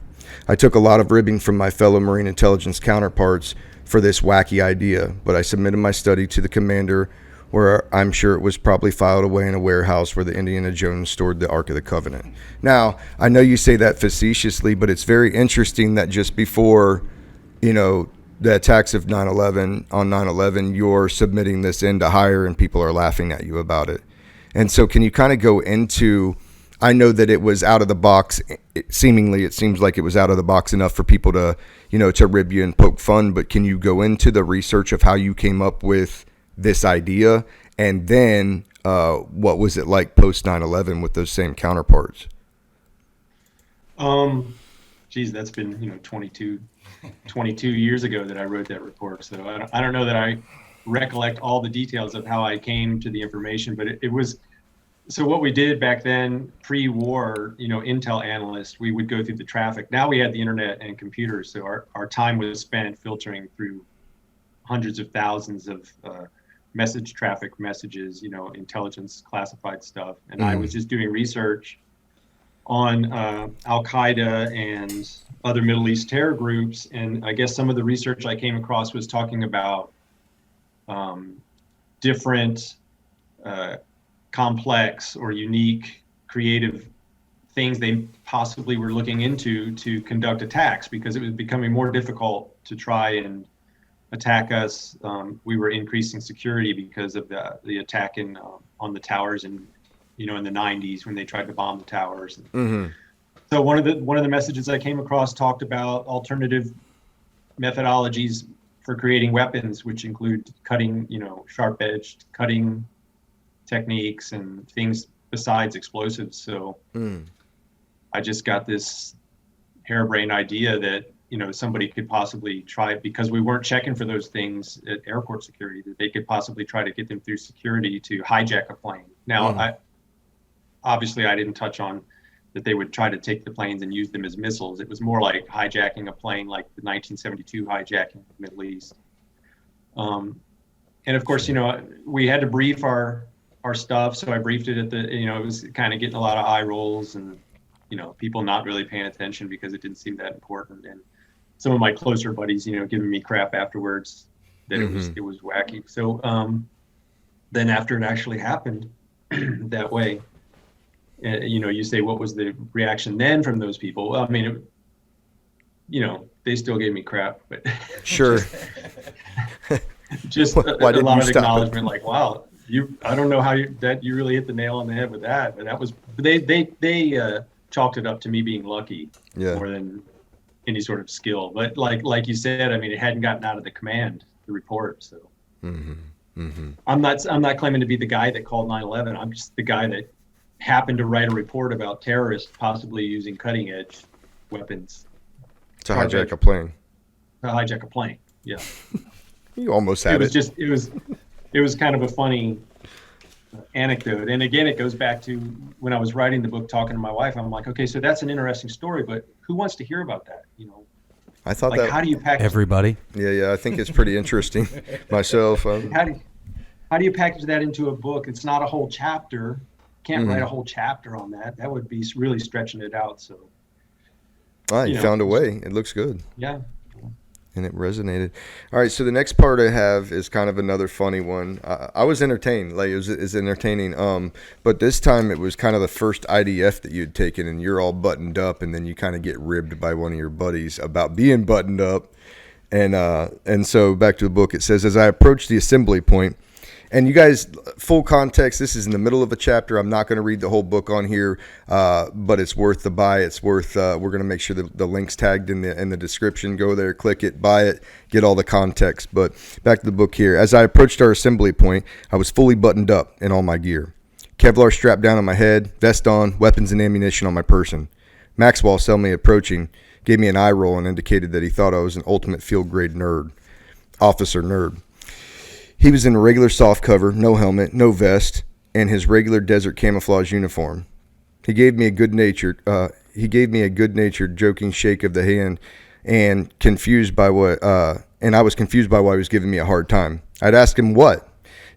I took a lot of ribbing from my fellow Marine intelligence counterparts for this wacky idea, but I submitted my study to the commander, where I'm sure it was probably filed away in a warehouse where the Indiana Jones stored the Ark of the Covenant. Now, I know you say that facetiously, but it's very interesting that just before, the attacks of 9/11, you're submitting this in to hire and people are laughing at you about it. And so can you kind of go into, I know that it was out of the box, it seems like it was out of the box enough for people to, to rib you and poke fun, but can you go into the research of how you came up with this idea, and then what was it like post 9/11 with those same counterparts? That's been 22 years ago that I wrote that report, so I don't know that I recollect all the details of how I came to the information, but it was, so what we did back then, pre-war, intel analysts, we would go through the traffic. Now we had the internet and computers, so our time was spent filtering through hundreds of thousands of message traffic messages, intelligence classified stuff. And I was just doing research on Al-Qaeda and other Middle East terror groups. And I guess some of the research I came across was talking about different complex or unique creative things they possibly were looking into to conduct attacks, because it was becoming more difficult to try and attack us. We were increasing security because of the attack on the towers in the 90s when they tried to bomb the towers. Mm-hmm. So one of the messages I came across talked about alternative methodologies for creating weapons, which include cutting, sharp-edged cutting techniques and things besides explosives. So I just got this harebrained idea that, somebody could possibly try, because we weren't checking for those things at airport security, that they could possibly try to get them through security to hijack a plane. Now, obviously I didn't touch on that they would try to take the planes and use them as missiles. It was more like hijacking a plane, like the 1972 hijacking of the Middle East. And of course, we had to brief our stuff. So I briefed it at it was kind of getting a lot of eye rolls and, people not really paying attention because it didn't seem that important. And some of my closer buddies, giving me crap afterwards that it was wacky. So then after it actually happened that way, you say, what was the reaction then from those people? Well, I mean, they still gave me crap, but sure. just a lot of acknowledgement, like, wow, I don't know how you really hit the nail on the head with that, but that was, they chalked it up to me being lucky more than any sort of skill. But like you said, I mean, it hadn't gotten out of the command, the report. So I'm not claiming to be the guy that called 9/11. I'm just the guy that happened to write a report about terrorists possibly using cutting edge weapons to hijack a plane. Yeah. You almost had it. It was kind of a funny anecdote. And again, it goes back to when I was writing the book, talking to my wife, I'm like, okay, so that's an interesting story, but who wants to hear about that? I thought how do you package everybody? Yeah. I think it's pretty interesting myself. How do you package that into a book? It's not a whole chapter. Can't write a whole chapter on that. That would be really stretching it out. So, you found a way. It looks good. Yeah. And it resonated. All right, so the next part I have is kind of another funny one. I was entertained, like it was entertaining. But this time it was kind of the first IDF that you'd taken, and you're all buttoned up, and then you kind of get ribbed by one of your buddies about being buttoned up. And so back to the book, it says, as I approached the assembly point. And you guys, full context, this is in the middle of a chapter. I'm not going to read the whole book on here, but it's worth the buy. It's worth, we're going to make sure that the link's tagged in the description. Go there, click it, buy it, get all the context. But back to the book here. As I approached our assembly point, I was fully buttoned up in all my gear. Kevlar strapped down on my head, vest on, weapons and ammunition on my person. Maxwell saw me approaching, gave me an eye roll and indicated that he thought I was an ultimate field-grade officer nerd. He was in a regular soft cover, no helmet, no vest, and his regular desert camouflage uniform. He gave me a good-natured joking shake of the hand, and I was confused by why he was giving me a hard time. I'd ask him what.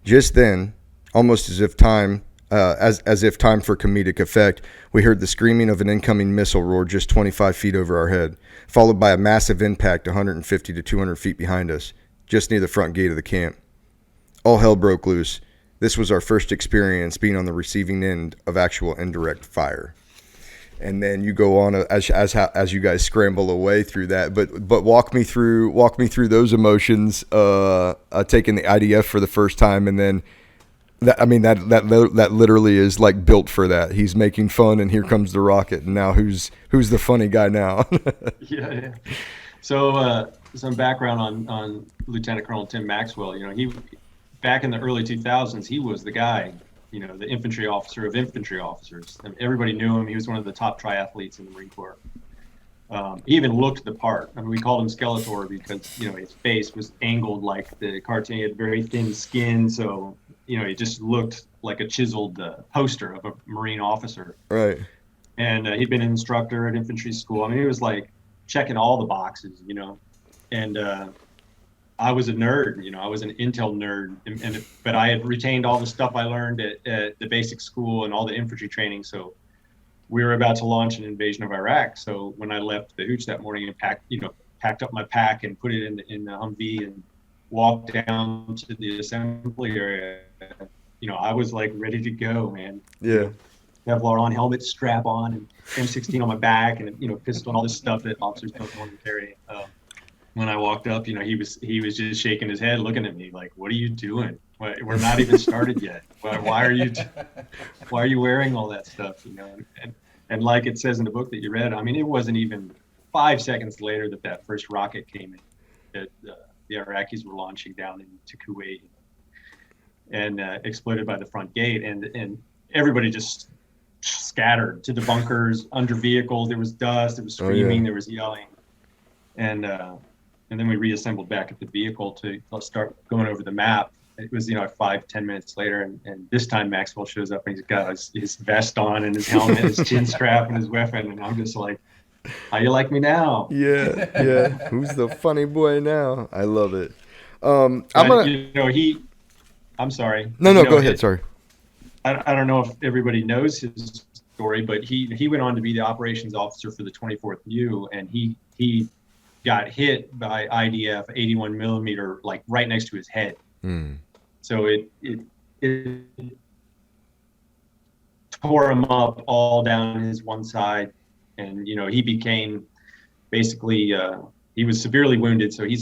Just then, almost as if time for comedic effect, we heard the screaming of an incoming missile roar just 25 feet over our head, followed by a massive impact 150 to 200 feet behind us, just near the front gate of the camp. All hell broke loose. This was our first experience being on the receiving end of actual indirect fire. And then you go on as you guys scramble away through that. But walk me through those emotions. Taking the IDF for the first time, and then that literally is like built for that. He's making fun, and here comes the rocket. And now who's the funny guy now? Yeah. So some background on Lieutenant Colonel Tim Maxwell. He. Back in the early 2000s, he was the guy, the infantry officer of infantry officers. And everybody knew him. He was one of the top triathletes in the Marine Corps. He even looked the part. I mean, we called him Skeletor because, his face was angled like the cartoon. He had very thin skin. So, he just looked like a chiseled poster of a Marine officer. Right. And he'd been an instructor at infantry school. I mean, he was like checking all the boxes, and I was a nerd, I was an intel nerd, but I had retained all the stuff I learned at the basic school and all the infantry training. So we were about to launch an invasion of Iraq. So when I left the hooch that morning and packed up my pack and put it in the Humvee and walked down to the assembly area, I was like ready to go, man. Yeah. Kevlar on, helmet strap on, and M16 on my back, and pistol and all this stuff that officers don't want to carry. When I walked up, he was just shaking his head, looking at me like, "What are you doing? We're not even started yet. Why are you wearing all that stuff?" And like it says in the book that you read, I mean, it wasn't even 5 seconds later that first rocket came in that the Iraqis were launching down into Kuwait and exploded by the front gate, and everybody just scattered to the bunkers, under vehicles. There was dust, there was screaming, there was yelling, and then we reassembled back at the vehicle to start going over the map. It was 5-10 minutes later, and this time Maxwell shows up and he's got his vest on and his helmet, his chin strap, and his weapon, and I'm just like, "How you like me now?" Yeah. Who's the funny boy now? I love it. I'm sorry. No, go ahead. Sorry. I don't know if everybody knows his story, but he went on to be the operations officer for the 24th U, and he got hit by IDF 81 millimeter, like right next to his head. So it tore him up all down his one side, and he became basically he was severely wounded, so he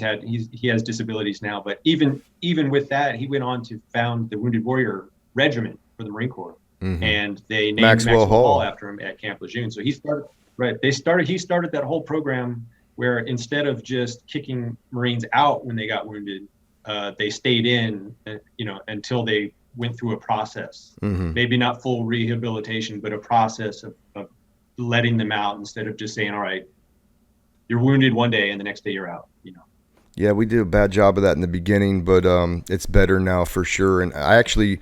has disabilities now. But even with that, he went on to found the Wounded Warrior Regiment for the Marine Corps, and they named Maxwell Hall after him at Camp Lejeune. So he started that whole program where instead of just kicking Marines out when they got wounded, they stayed in, until they went through a process, maybe not full rehabilitation, but a process of letting them out instead of just saying, "All right, you're wounded one day and the next day you're out." Yeah, we did a bad job of that in the beginning, but it's better now for sure. And I actually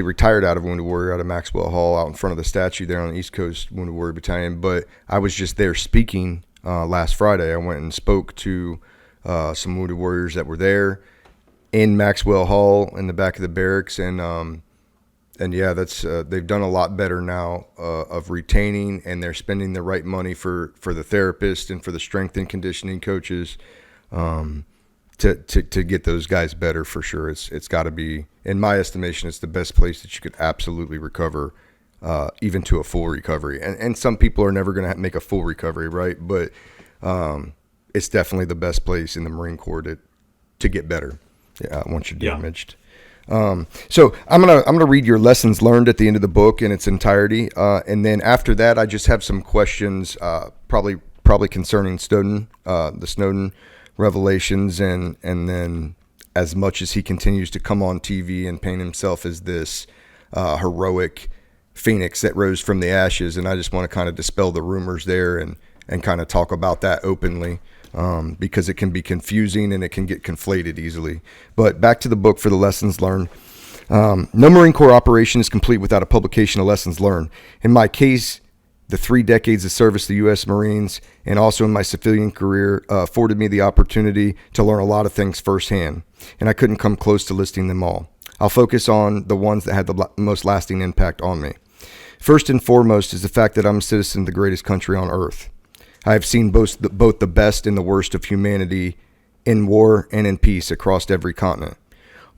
retired out of Wounded Warrior, out of Maxwell Hall, out in front of the statue there on the East Coast Wounded Warrior Battalion. But I was just there speaking last Friday. I went and spoke to some Wounded Warriors that were there in Maxwell Hall in the back of the barracks, and yeah, that's they've done a lot better now of retaining, and they're spending the right money for the therapist and for the strength and conditioning coaches to get those guys better for sure. It's got to be, in my estimation, it's the best place that you could absolutely recover, even to a full recovery. And some people are never going to make a full recovery, right? But it's definitely the best place in the Marine Corps to get better. Yeah, once you're damaged. So I'm gonna read your lessons learned at the end of the book in its entirety, and then after that, I just have some questions, probably concerning Snowden, the Snowden revelations, and then as much as he continues to come on TV and paint himself as this heroic phoenix that rose from the ashes, and I just want to kind of dispel the rumors there and kind of talk about that openly. Because it can be confusing and it can get conflated easily. But back to the book for the lessons learned. No Marine Corps operation is complete without a publication of lessons learned. In my case, the 3 decades of service to the U.S. Marines and also in my civilian career afforded me the opportunity to learn a lot of things firsthand, and I couldn't come close to listing them all. I'll focus on the ones that had the most lasting impact on me. First and foremost is the fact that I'm a citizen of the greatest country on earth. I have seen both the best and the worst of humanity in war and in peace across every continent.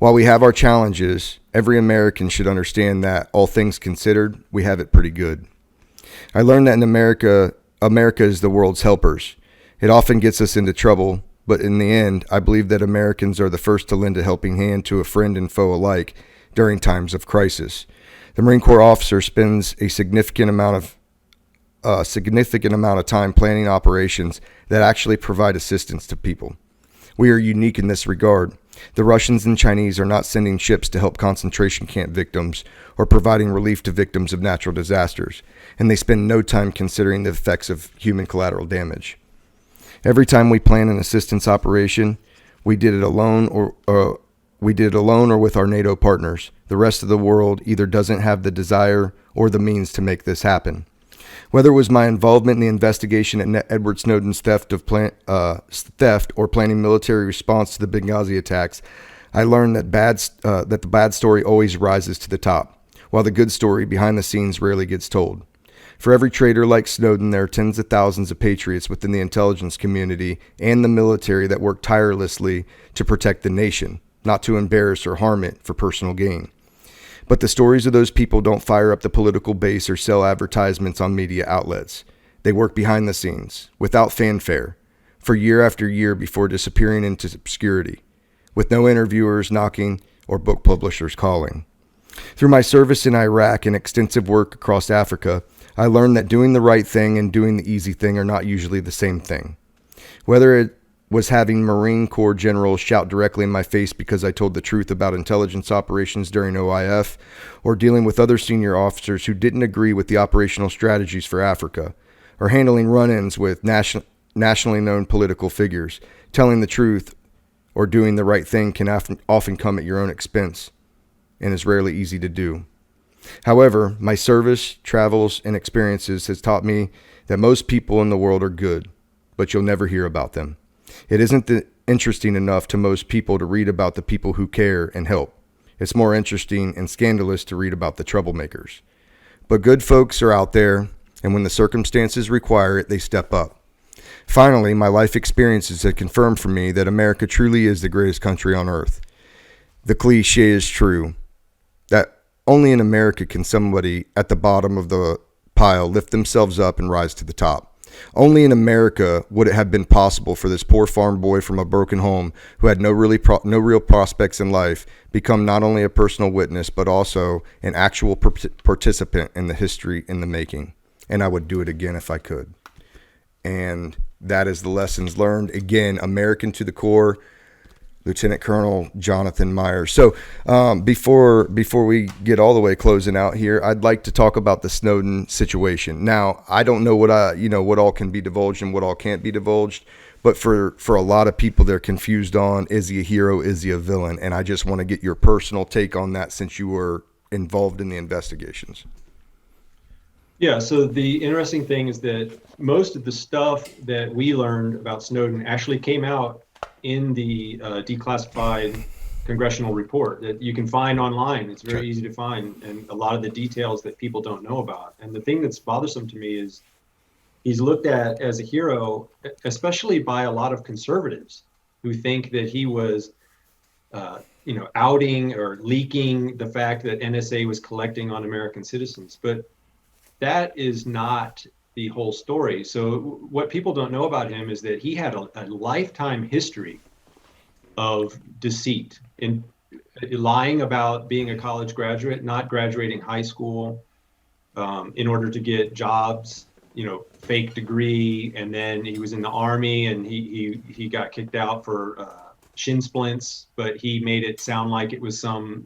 While we have our challenges, every American should understand that, all things considered, we have it pretty good. I learned that in America is the world's helpers. It often gets us into trouble, but in the end, I believe that Americans are the first to lend a helping hand to a friend and foe alike during times of crisis. The Marine Corps officer spends a significant amount of time planning operations that actually provide assistance to people. We are unique in this regard. The Russians and Chinese are not sending ships to help concentration camp victims or providing relief to victims of natural disasters, and they spend no time considering the effects of human collateral damage. Every time we plan an assistance operation, we did it alone or with our NATO partners. The rest of the world either doesn't have the desire or the means to make this happen. Whether it was my involvement in the investigation into Edward Snowden's theft or planning military response to the Benghazi attacks, I learned that the bad story always rises to the top, while the good story behind the scenes rarely gets told. For every traitor like Snowden, there are tens of thousands of patriots within the intelligence community and the military that work tirelessly to protect the nation, not to embarrass or harm it for personal gain. But the stories of those people don't fire up the political base or sell advertisements on media outlets. They work behind the scenes, without fanfare, for year after year before disappearing into obscurity, with no interviewers knocking or book publishers calling. Through my service in Iraq and extensive work across Africa, I learned that doing the right thing and doing the easy thing are not usually the same thing. Whether it was having Marine Corps generals shout directly in my face because I told the truth about intelligence operations during OIF, or dealing with other senior officers who didn't agree with the operational strategies for Africa, or handling run-ins with nationally known political figures, telling the truth or doing the right thing can often come at your own expense and is rarely easy to do. However, my service, travels, and experiences has taught me that most people in the world are good, but you'll never hear about them. It isn't interesting enough to most people to read about the people who care and help. It's more interesting and scandalous to read about the troublemakers. But good folks are out there, and when the circumstances require it, they step up. Finally, my life experiences have confirmed for me that America truly is the greatest country on earth. The cliche is true, that only in America can somebody at the bottom of the pile lift themselves up and rise to the top. Only in America would it have been possible for this poor farm boy from a broken home who had no real prospects in life become not only a personal witness but also an actual participant in the history in the making. And I would do it again if I could. And that is the lessons learned. Again, American to the core, Lieutenant Colonel Jonathan Myers. So before we get all the way closing out here, I'd like to talk about the Snowden situation. Now, I don't know what all can be divulged and what all can't be divulged, but for a lot of people, they're confused on, is he a hero, is he a villain? And I just want to get your personal take on that since you were involved in the investigations. Yeah, so the interesting thing is that most of the stuff that we learned about Snowden actually came out in the declassified congressional report that you can find online. It's very easy to find, and a lot of the details that people don't know about. And the thing that's bothersome to me is he's looked at as a hero, especially by a lot of conservatives who think that he was outing or leaking the fact that NSA was collecting on American citizens. But that is not the whole story. So what people don't know about him is that he had a lifetime history of deceit, in lying about being a college graduate, not graduating high school, in order to get jobs, fake degree, and then he was in the Army and he got kicked out for shin splints, but he made it sound like it was some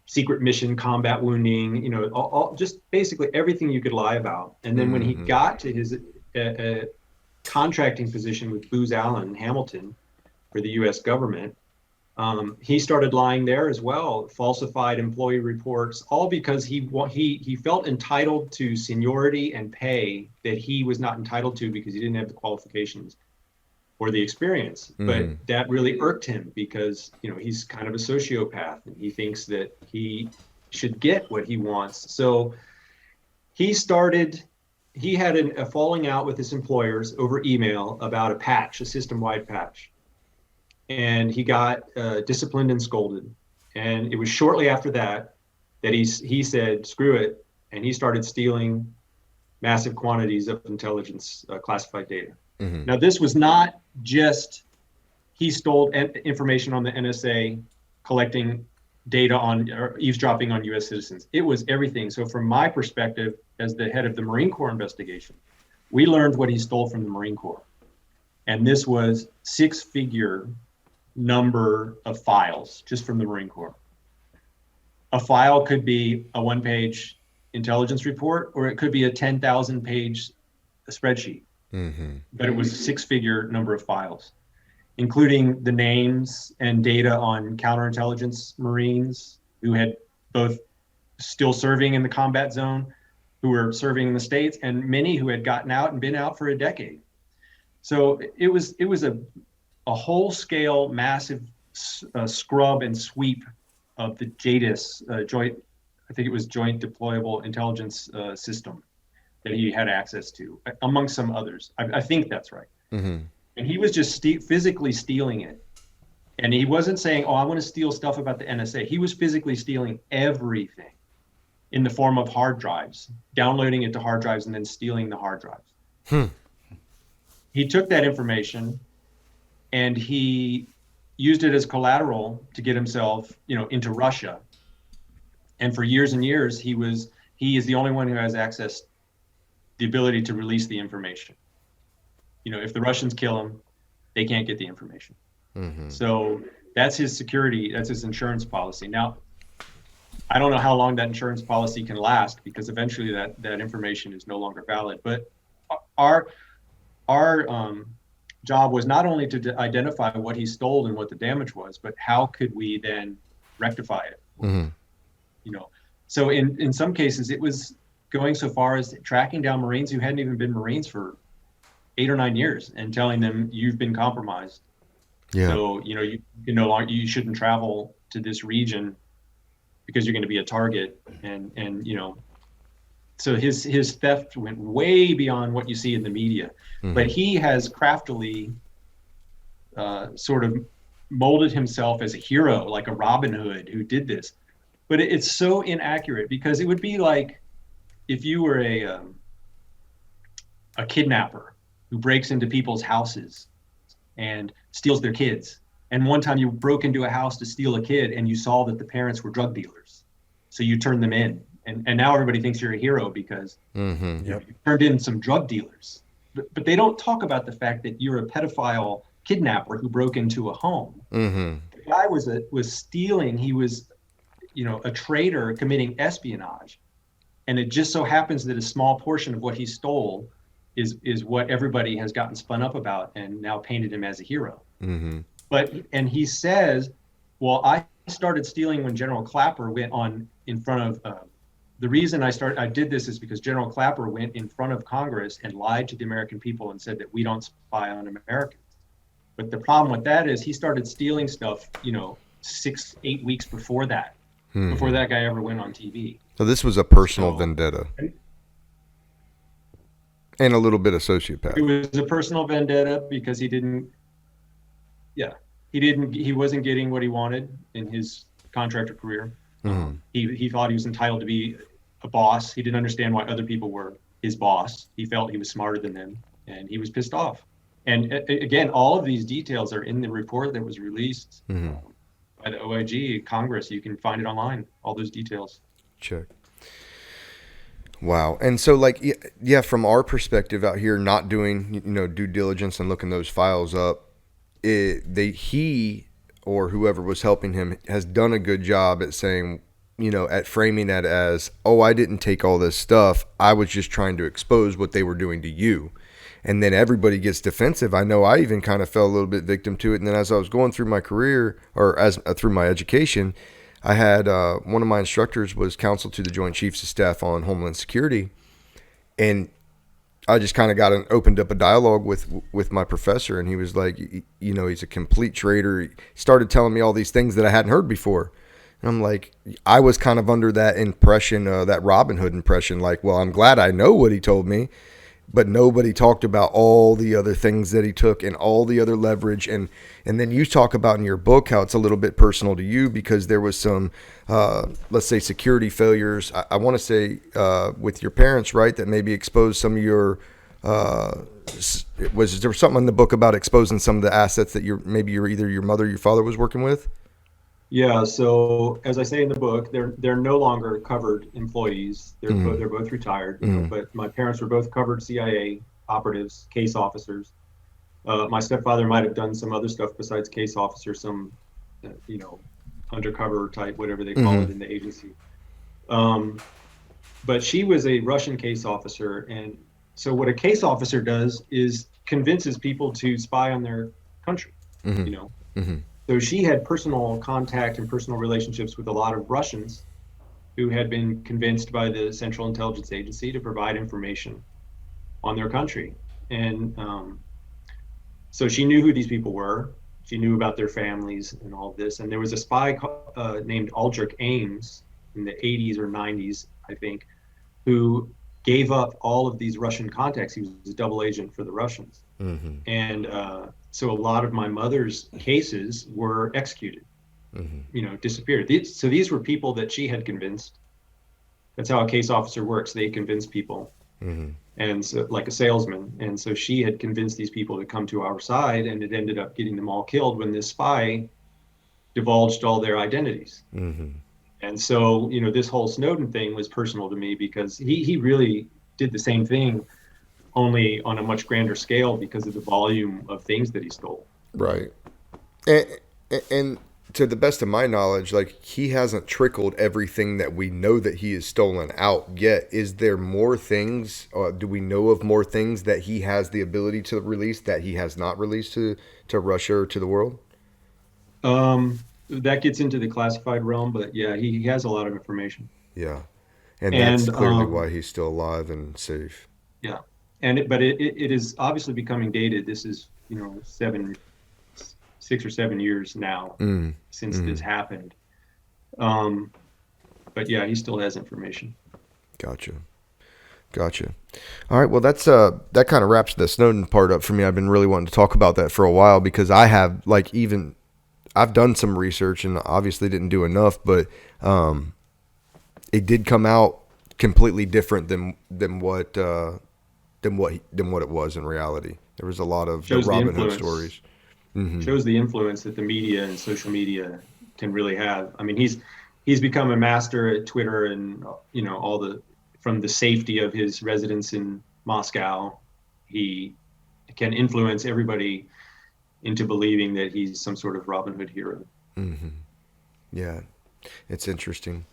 secret mission, combat wounding, all just basically everything you could lie about. And then when he got to his contracting position with Booz Allen Hamilton for the U.S. government, he started lying there as well, falsified employee reports, all because he felt entitled to seniority and pay that he was not entitled to because he didn't have the qualifications or the experience. But that really irked him because, he's kind of a sociopath and he thinks that he should get what he wants. So he had a falling out with his employers over email about a system-wide patch. And he got disciplined and scolded. And it was shortly after that he said, screw it. And he started stealing massive quantities of intelligence classified data. Now, this was not just he stole information on the NSA, collecting data on or eavesdropping on U.S. citizens. It was everything. So from my perspective, as the head of the Marine Corps investigation, we learned what he stole from the Marine Corps. And this was 6-figure number of files just from the Marine Corps. A file could be a 1-page intelligence report, or it could be a 10,000-page spreadsheet. But it was a 6-figure number of files, including the names and data on counterintelligence Marines who had both still serving in the combat zone, who were serving in the States, and many who had gotten out and been out for a decade. So it was a whole-scale, massive scrub and sweep of the JDIS, Joint Deployable Intelligence System, that he had access to, among some others. I think that's right. And he was just physically stealing it And he wasn't saying, oh, I want to steal stuff about the NSA. He was physically stealing everything in the form of hard drives, downloading it to hard drives and then stealing the hard drives. He took that information and he used it as collateral to get himself, into Russia. And for years and years, he is the only one who has access, the ability to release the information. If the Russians kill him, they can't get the information. So that's his security, that's his insurance policy. Now, I don't know how long that insurance policy can last, because eventually that information is no longer valid. But our job was not only to identify what he stole and what the damage was, but how could we then rectify it? So in some cases, it was going so far as tracking down Marines who hadn't even been Marines for 8 or 9 years and telling them, you've been compromised. Yeah. So, you can no longer, you shouldn't travel to this region because you're going to be a target. And so his theft went way beyond what you see in the media. But he has craftily sort of molded himself as a hero, like a Robin Hood who did this. But it's so inaccurate, because it would be like if you were a kidnapper who breaks into people's houses and steals their kids. And one time you broke into a house to steal a kid and you saw that the parents were drug dealers. So you turned them in. And now everybody thinks you're a hero because you turned in some drug dealers. But they don't talk about the fact that you're a pedophile kidnapper who broke into a home. The guy was stealing. He was, a traitor committing espionage. And it just so happens that a small portion of what he stole is what everybody has gotten spun up about and now painted him as a hero. And he says, well, I started stealing when General Clapper went on in front of, the reason I did this is because General Clapper went in front of Congress and lied to the American people and said that we don't spy on Americans. But the problem with that is he started stealing stuff, 6-8 weeks before that, before that guy ever went on TV. So this was a personal vendetta. And a little bit of sociopath. It was a personal vendetta because he wasn't getting what he wanted in his contractor career. He thought he was entitled to be a boss. He didn't understand why other people were his boss. He felt he was smarter than them, and he was pissed off. And again, all of these details are in the report that was released by the OIG, Congress. You can find it online, all those details. Check. Wow. And so from our perspective out here, not doing, due diligence and looking those files up, he or whoever was helping him has done a good job at saying, at framing that as, oh, I didn't take all this stuff. I was just trying to expose what they were doing to you. And then everybody gets defensive. I know I even kind of fell a little bit victim to it. And then as I was going through my career through my education, I had one of my instructors was counsel to the Joint Chiefs of Staff on Homeland Security, and I just kind of opened up a dialogue with my professor, and he was like, he's a complete traitor. He started telling me all these things that I hadn't heard before, and I'm like, I was kind of under that impression, that Robin Hood impression, like, well, I'm glad I know what he told me. But nobody talked about all the other things that he took and all the other leverage. And then you talk about in your book how it's a little bit personal to you because there was some, let's say, security failures. I want to say with your parents, right, that maybe exposed some of your, was there something in the book about exposing some of the assets that either your mother or your father was working with? Yeah, so as I say in the book, they're no longer covered employees. They're both retired. But my parents were both covered CIA operatives, case officers. My stepfather might have done some other stuff besides case officer, some undercover type, whatever they call it in the agency. But she was a Russian case officer, and so what a case officer does is convinces people to spy on their country. So she had personal contact and personal relationships with a lot of Russians who had been convinced by the Central Intelligence Agency to provide information on their country. And so she knew who these people were. She knew about their families and all of this. And there was a spy named Aldrich Ames in the 80s or 90s, I think, who gave up all of these Russian contacts. He was a double agent for the Russians. And so a lot of my mother's cases were executed, disappeared. So these were people that she had convinced. That's how a case officer works. They convince people. And so, like a salesman. And so she had convinced these people to come to our side, and it ended up getting them all killed when this spy divulged all their identities. And so, this whole Snowden thing was personal to me because he really did the same thing, only on a much grander scale because of the volume of things that he stole. Right. And to the best of my knowledge, like, he hasn't trickled everything that we know that he has stolen out yet. Is there more things, do we know of more things that he has the ability to release that he has not released to Russia or to the world? That gets into the classified realm, but yeah, he has a lot of information. Yeah. And that's clearly why he's still alive and safe. Yeah. But it is obviously becoming dated. This is, 6 or 7 years now since this happened. But yeah, he still has information. Gotcha. All right. Well, that's that kind of wraps the Snowden part up for me. I've been really wanting to talk about that for a while because I have I've done some research and obviously didn't do enough, but it did come out completely different than what it was in reality. There was a lot of Robin Hood stories. Shows the influence that the media and social media can really have. I mean, he's become a master at Twitter and from the safety of his residence in Moscow, he can influence everybody into believing that he's some sort of Robin Hood hero. Yeah, it's interesting.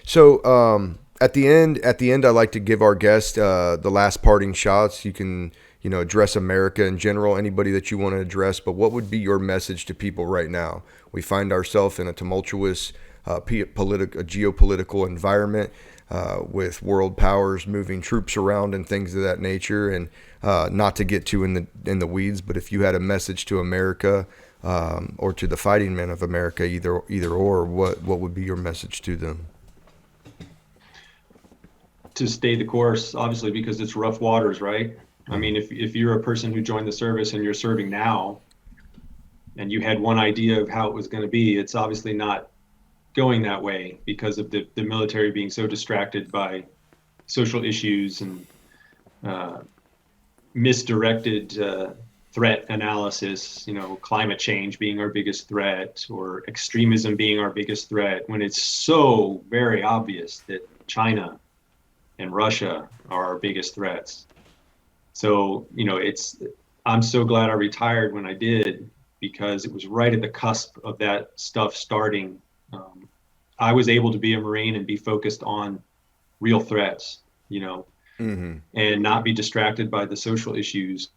So at the end, I like to give our guest the last parting shots. You can address America in general, anybody that you want to address. But what would be your message to people right now? We find ourselves in a tumultuous geopolitical environment with world powers moving troops around and things of that nature. And not to get too in the weeds, but if you had a message to America or to the fighting men of America, either or, what would be your message to them? To stay the course, obviously, because it's rough waters, right? I mean, if you're a person who joined the service and you're serving now, and you had one idea of how it was going to be, it's obviously not going that way because of the military being so distracted by social issues and misdirected threat analysis, climate change being our biggest threat or extremism being our biggest threat, when it's so very obvious that China and Russia are our biggest threats. So, I'm so glad I retired when I did, because it was right at the cusp of that stuff starting. I was able to be a Marine and be focused on real threats, and not be distracted by the social issues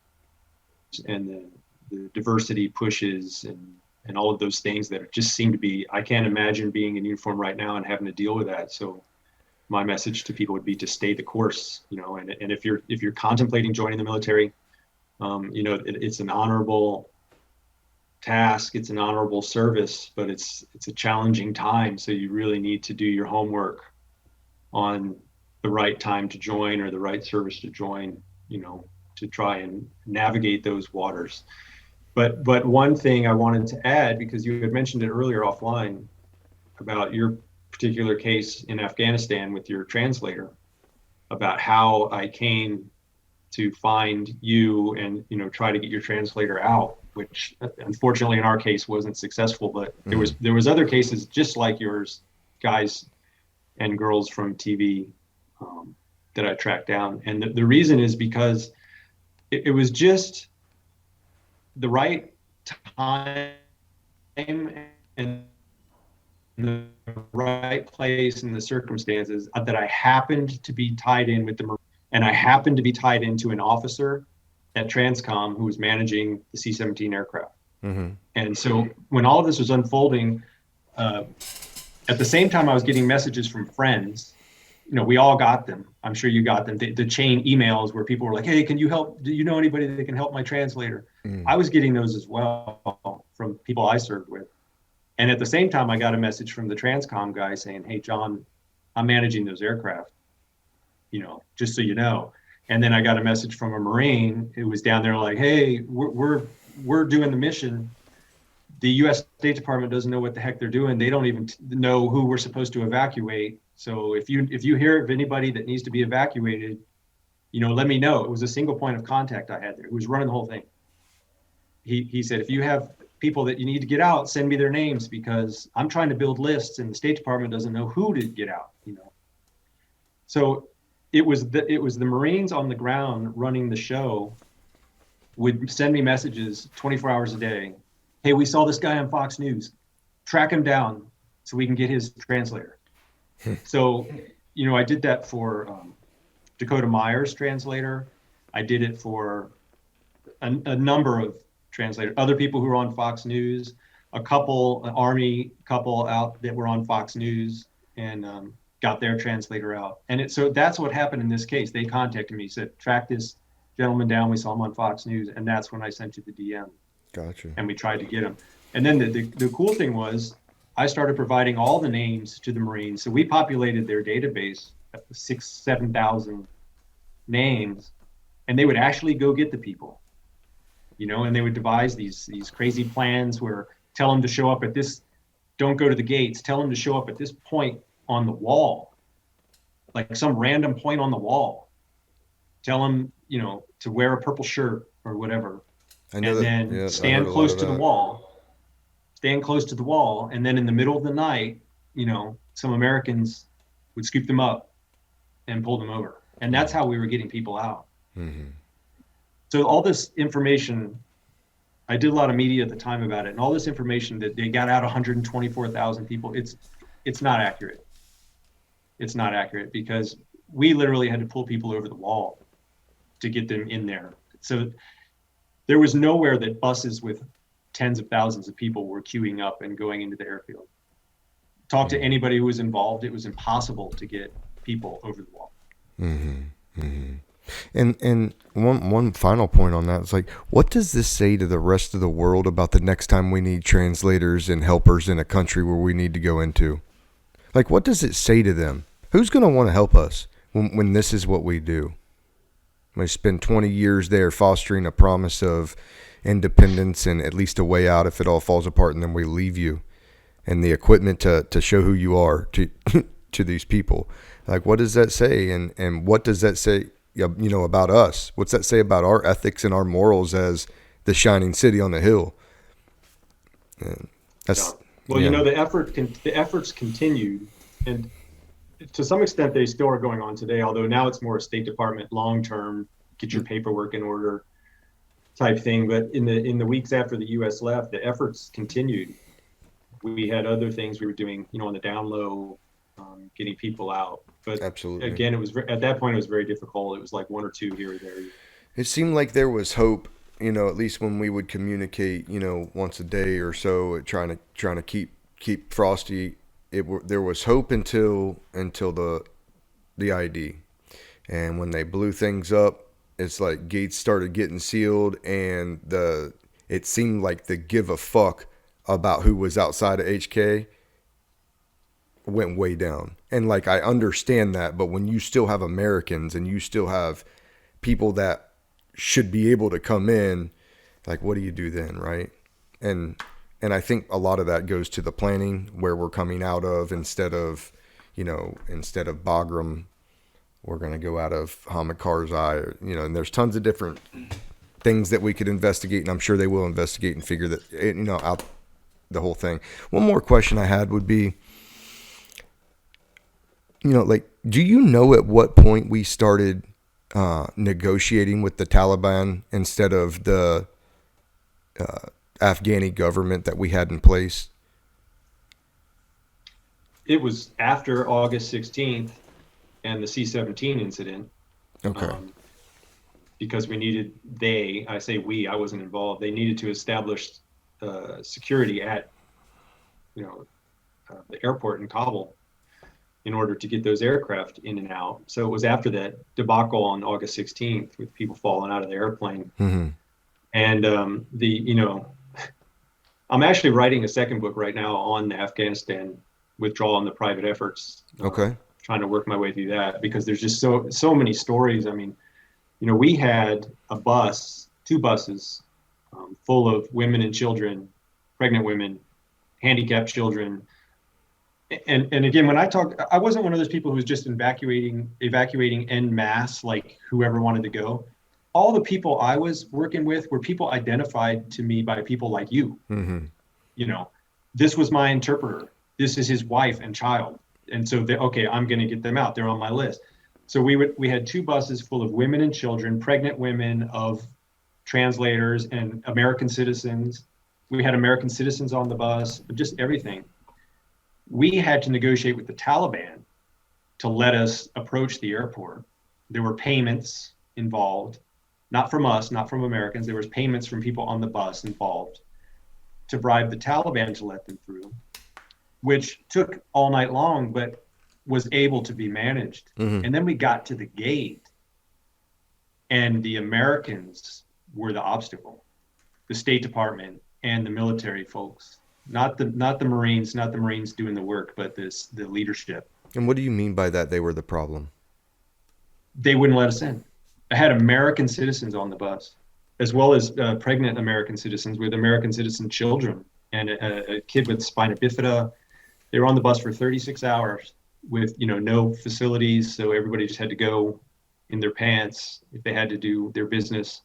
and the diversity pushes and all of those things that just seem to be, I can't imagine being in uniform right now and having to deal with that. So my message to people would be to stay the course, and if you're contemplating joining the military, it's an honorable task, it's an honorable service, but it's a challenging time. So you really need to do your homework on the right time to join or the right service to join, to try and navigate those waters. But one thing I wanted to add, because you had mentioned it earlier offline about your particular case in Afghanistan with your translator, about how I came to find you and try to get your translator out, which unfortunately in our case wasn't successful, but there was other cases just like yours, guys and girls from TV that I tracked down. And the reason is because it was just the right time and the right place and the circumstances that I happened to be tied in with the Marine, and I happened to be tied into an officer at Transcom who was managing the C-17 aircraft. And so when all of this was unfolding, at the same time I was getting messages from friends, we all got them. I'm sure you got them. The chain emails where people were like, hey, can you help? Do you know anybody that can help my translator? I was getting those as well from people I served with. And at the same time, I got a message from the Transcom guy saying, hey, John, I'm managing those aircraft. just so you know. And then I got a message from a Marine who was down there like, hey, we're doing the mission. The U.S. State Department doesn't know what the heck they're doing. They don't even know who we're supposed to evacuate. So if you hear of anybody that needs to be evacuated, let me know. It was a single point of contact I had there who was running the whole thing. He said, if you have people that you need to get out, send me their names, because I'm trying to build lists and the State Department doesn't know who to get out, So it was the Marines on the ground running the show would send me messages 24 hours a day. Hey, we saw this guy on Fox News. Track him down so we can get his translator. So, I did that for Dakota Meyer's translator. I did it for a number of translators, other people who were on Fox News, an Army couple out that were on Fox News, and got their translator out. And so that's what happened in this case. They contacted me, said, track this gentleman down. We saw him on Fox News. And that's when I sent you the DM. Gotcha. And we tried to get him. And then the cool thing was I started providing all the names to the Marines. So we populated their database, 7,000 names, and they would actually go get the people, and they would devise these crazy plans where tell them to show up at this, don't go to the gates, tell them to show up at this point on the wall, like some random point on the wall. Tell them, to wear a purple shirt or whatever. I know and that, then yeah, stand close to the wall. Stand close to the wall. And then in the middle of the night, some Americans would scoop them up and pull them over. And that's how we were getting people out. Mm-hmm. So all this information, I did a lot of media at the time about it, and all this information that they got out 124,000 people, it's not accurate. It's not accurate because we literally had to pull people over the wall to get them in there. So there was nowhere that buses with tens of thousands of people were queuing up and going into the airfield. Talk to anybody who was involved, it was impossible to get people over the wall. Mm-hmm. Mm-hmm. And one final point on that is like, what does this say to the rest of the world about the next time we need translators and helpers in a country where we need to go into? Like, what does it say to them? Who's going to want to help us when this is what we do? We spend 20 years there fostering a promise of independence and at least a way out if it all falls apart, and then we leave you and the equipment to show who you are to to these people. Like, what does that say? And what does that say, about us? What's that say about our ethics and our morals as the shining city on the hill? And that's well, the efforts continued, and to some extent they still are going on today. Although now it's more a State Department long-term, get your paperwork in order type thing. But in the weeks after the U.S. left, the efforts continued. We had other things we were doing, on the down low, getting people out. But absolutely, again, it was at that point it was very difficult. It was like one or two here or there. It seemed like there was hope, at least when we would communicate, once a day or so, trying to keep Frosty. There was hope until the ID, and when they blew things up, it's like gates started getting sealed, and it seemed like the give a fuck about who was outside of HK went way down. And like, I understand that, but when you still have Americans and you still have people that should be able to come in, like, what do you do then, right? And I think a lot of that goes to the planning where we're coming out of. Instead of Bagram, we're going to go out of Hamid Karzai, and there's tons of different things that we could investigate, and I'm sure they will investigate and figure that, out the whole thing. One more question I had would be, do you know at what point we started negotiating with the Taliban instead of the Afghani government that we had in place? It was after August 16th and the C-17 incident. Okay. Because I say we, I wasn't involved. They needed to establish security at, the airport in Kabul in order to get those aircraft in and out. So it was after that debacle on August 16th with people falling out of the airplane. Mm-hmm. And I'm actually writing a second book right now on the Afghanistan withdrawal and the private efforts. Okay. trying to work my way through that, because there's just so many stories. I mean, we had two buses full of women and children, pregnant women, handicapped children. And again, when I talk, I wasn't one of those people who was just evacuating en masse, like whoever wanted to go. All the people I was working with were people identified to me by people like you. Mm-hmm. This was my interpreter. This is his wife and child. And so I'm going to get them out. They're on my list. So we had two buses full of women and children, pregnant women, of translators and American citizens. We had American citizens on the bus, just everything. We had to negotiate with the Taliban to let us approach the airport. There were payments involved, not from us, not from Americans. There was payments from people on the bus involved to bribe the Taliban to let them through, which took all night long, but was able to be managed. Mm-hmm. And then we got to the gate, and the Americans were the obstacle, the State Department and the military folks, not the Marines, not the Marines doing the work, but the leadership. And what do you mean by that? They were the problem? They wouldn't let us in. I had American citizens on the bus, as well as pregnant American citizens with American citizen children, and a kid with spina bifida. They were on the bus for 36 hours with, no facilities. So everybody just had to go in their pants if they had to do their business.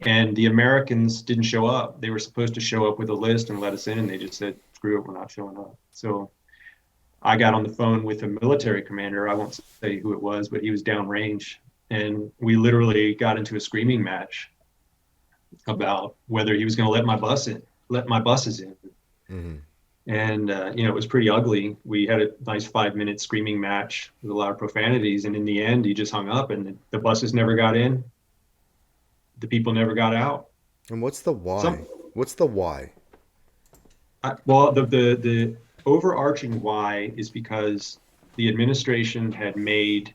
And the Americans didn't show up. They were supposed to show up with a list and let us in, and they just said, screw it, we're not showing up. So I got on the phone with a military commander. I won't say who it was, but he was downrange. And we literally got into a screaming match about whether he was going to let my buses in. Mm-hmm. And, it was pretty ugly. We had a nice 5-minute screaming match with a lot of profanities. And in the end, he just hung up, and the buses never got in. The people never got out. And what's the why? What's the why? The overarching why is because the administration had made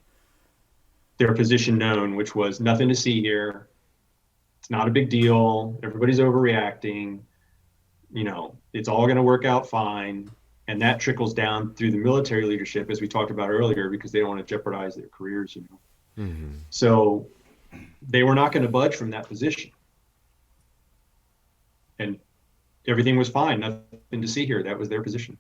their position known, which was nothing to see here. It's not a big deal. Everybody's overreacting. It's all going to work out fine. And that trickles down through the military leadership, as we talked about earlier, because they don't want to jeopardize their careers, Mm-hmm. So they were not going to budge from that position. And everything was fine. Nothing to see here. That was their position.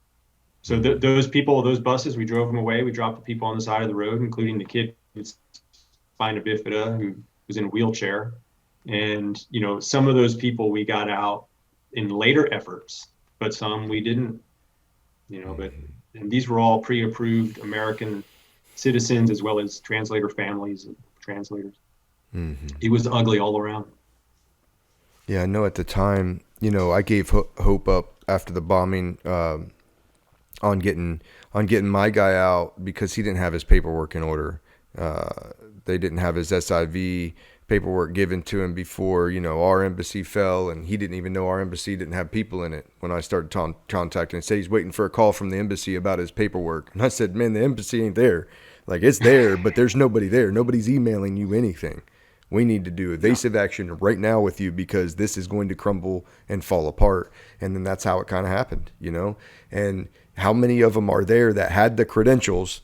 So those buses, we drove them away. We dropped the people on the side of the road, including the kid with spina bifida who was in a wheelchair. And, some of those people we got out in later efforts, but some we didn't, and these were all pre-approved American citizens, as well as translator families and translators. Mm-hmm. It was ugly all around. Yeah, I know at the time, I gave hope up after the bombing on getting my guy out because he didn't have his paperwork in order. They didn't have his SIV paperwork given to him before, our embassy fell, and he didn't even know our embassy didn't have people in it when I started contacting him. Say he's waiting for a call from the embassy about his paperwork. And I said, man, the embassy ain't there. Like, it's there, but there's nobody there. Nobody's emailing you anything. We need to do evasive action right now with you because this is going to crumble and fall apart. And then that's how it kind of happened, And how many of them are there that had the credentials,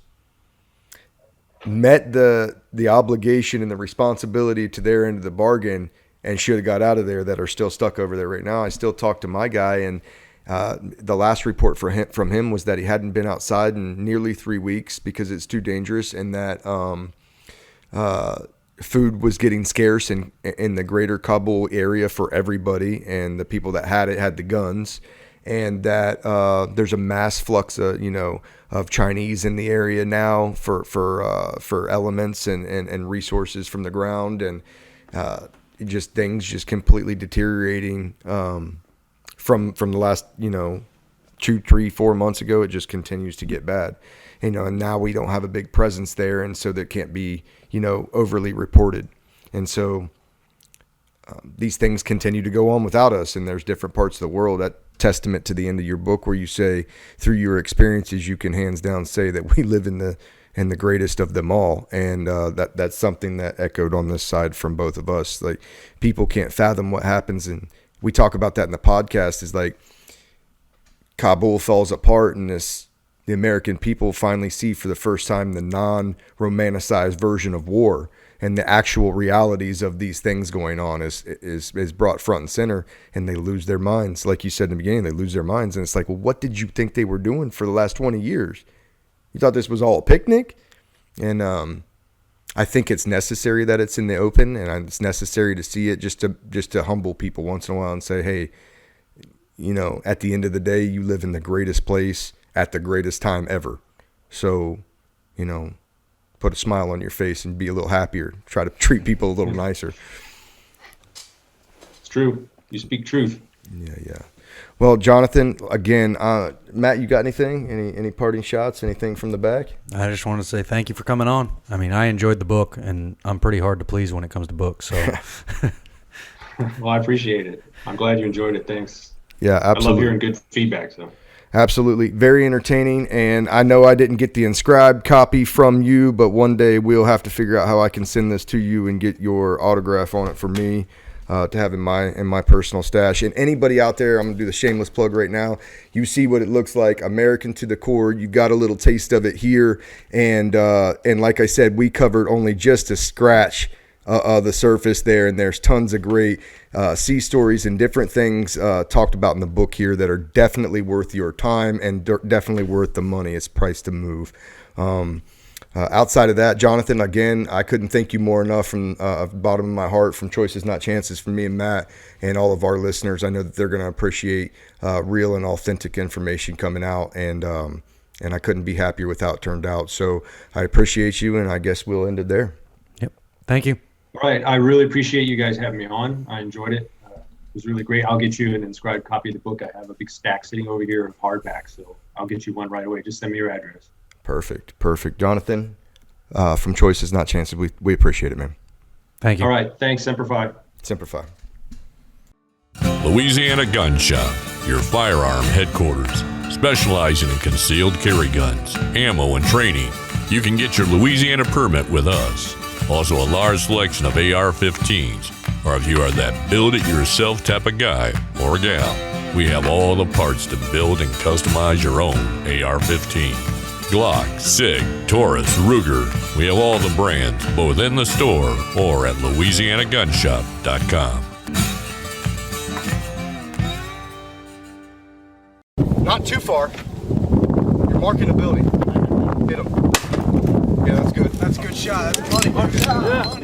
met the obligation and the responsibility to their end of the bargain, and should have got out of there, that are still stuck over there right now? I still talk to my guy, and the last report from him was that he hadn't been outside in nearly 3 weeks because it's too dangerous, and that food was getting scarce in the greater Kabul area for everybody, and the people that had it had the guns, and that there's a mass flux of Chinese in the area now for elements and resources from the ground, and just things just completely deteriorating from the last 2, 3, 4 months ago. It just continues to get bad, and now we don't have a big presence there, and so that can't be overly reported, and so these things continue to go on without us. And there's different parts of the world. That testament to the end of your book, where you say through your experiences you can hands down say that we live in the greatest of them all, and that's something that echoed on this side from both of us. Like, people can't fathom what happens, and we talk about that in the podcast, is like Kabul falls apart, and this the American people finally see for the first time the non-romanticized version of war, and the actual realities of these things going on is brought front and center, and they lose their minds. Like you said in the beginning, they lose their minds, and it's like, well, what did you think they were doing for the last 20 years? You thought this was all a picnic? And I think it's necessary that it's in the open, and it's necessary to see it just to humble people once in a while and say, hey, you know, at the end of the day, you live in the greatest place at the greatest time ever. So, you know, put a smile on your face and be a little happier. Try to treat people a little nicer. It's true. You speak truth. Yeah. Well, Jonathan, again, Matt, you got anything? Any parting shots? Anything from the back? I just want to say thank you for coming on. I mean, I enjoyed the book, and I'm pretty hard to please when it comes to books. So, Well, I appreciate it. I'm glad you enjoyed it. Thanks. Yeah, absolutely. I love hearing good feedback. So. Absolutely. Very entertaining. And I know I didn't get the inscribed copy from you, but one day we'll have to figure out how I can send this to you and get your autograph on it for me to have in my personal stash. And anybody out there, I'm going to do the shameless plug right now. You see what it looks like, American to the core. You got a little taste of it here. And like I said, we covered only just a scratch the surface there, and there's tons of great sea stories and different things talked about in the book here that are definitely worth your time and definitely worth the money. It's priced to move. Outside of that, Jonathan, again, I couldn't thank you more enough from the bottom of my heart, from Choices Not Chances, from me and Matt and all of our listeners. I know that they're going to appreciate real and authentic information coming out, and I couldn't be happier with how it turned out. So I appreciate you, and I guess we'll end it there. Yep. Thank you. All right. I really appreciate you guys having me on. I enjoyed it. It was really great. I'll get you an inscribed copy of the book. I have a big stack sitting over here of hardback, so I'll get you one right away. Just send me your address. Perfect. Jonathan, from Choices Not Chances, we appreciate it, man. Thank you. All right. Thanks. Semper Fi. Semper Fi. Louisiana Gun Shop, your firearm headquarters, specializing in concealed carry guns, ammo, and training. You can get your Louisiana permit with us. Also a large selection of AR-15s, or if you are that build-it-yourself type of guy or gal, we have all the parts to build and customize your own AR-15. Glock, SIG, Taurus, Ruger, we have all the brands, both in the store or at LouisianaGunShop.com. Not too far. You're marking a building. Hit him. Yeah, that's good. That's a good shot. That's money. Yeah.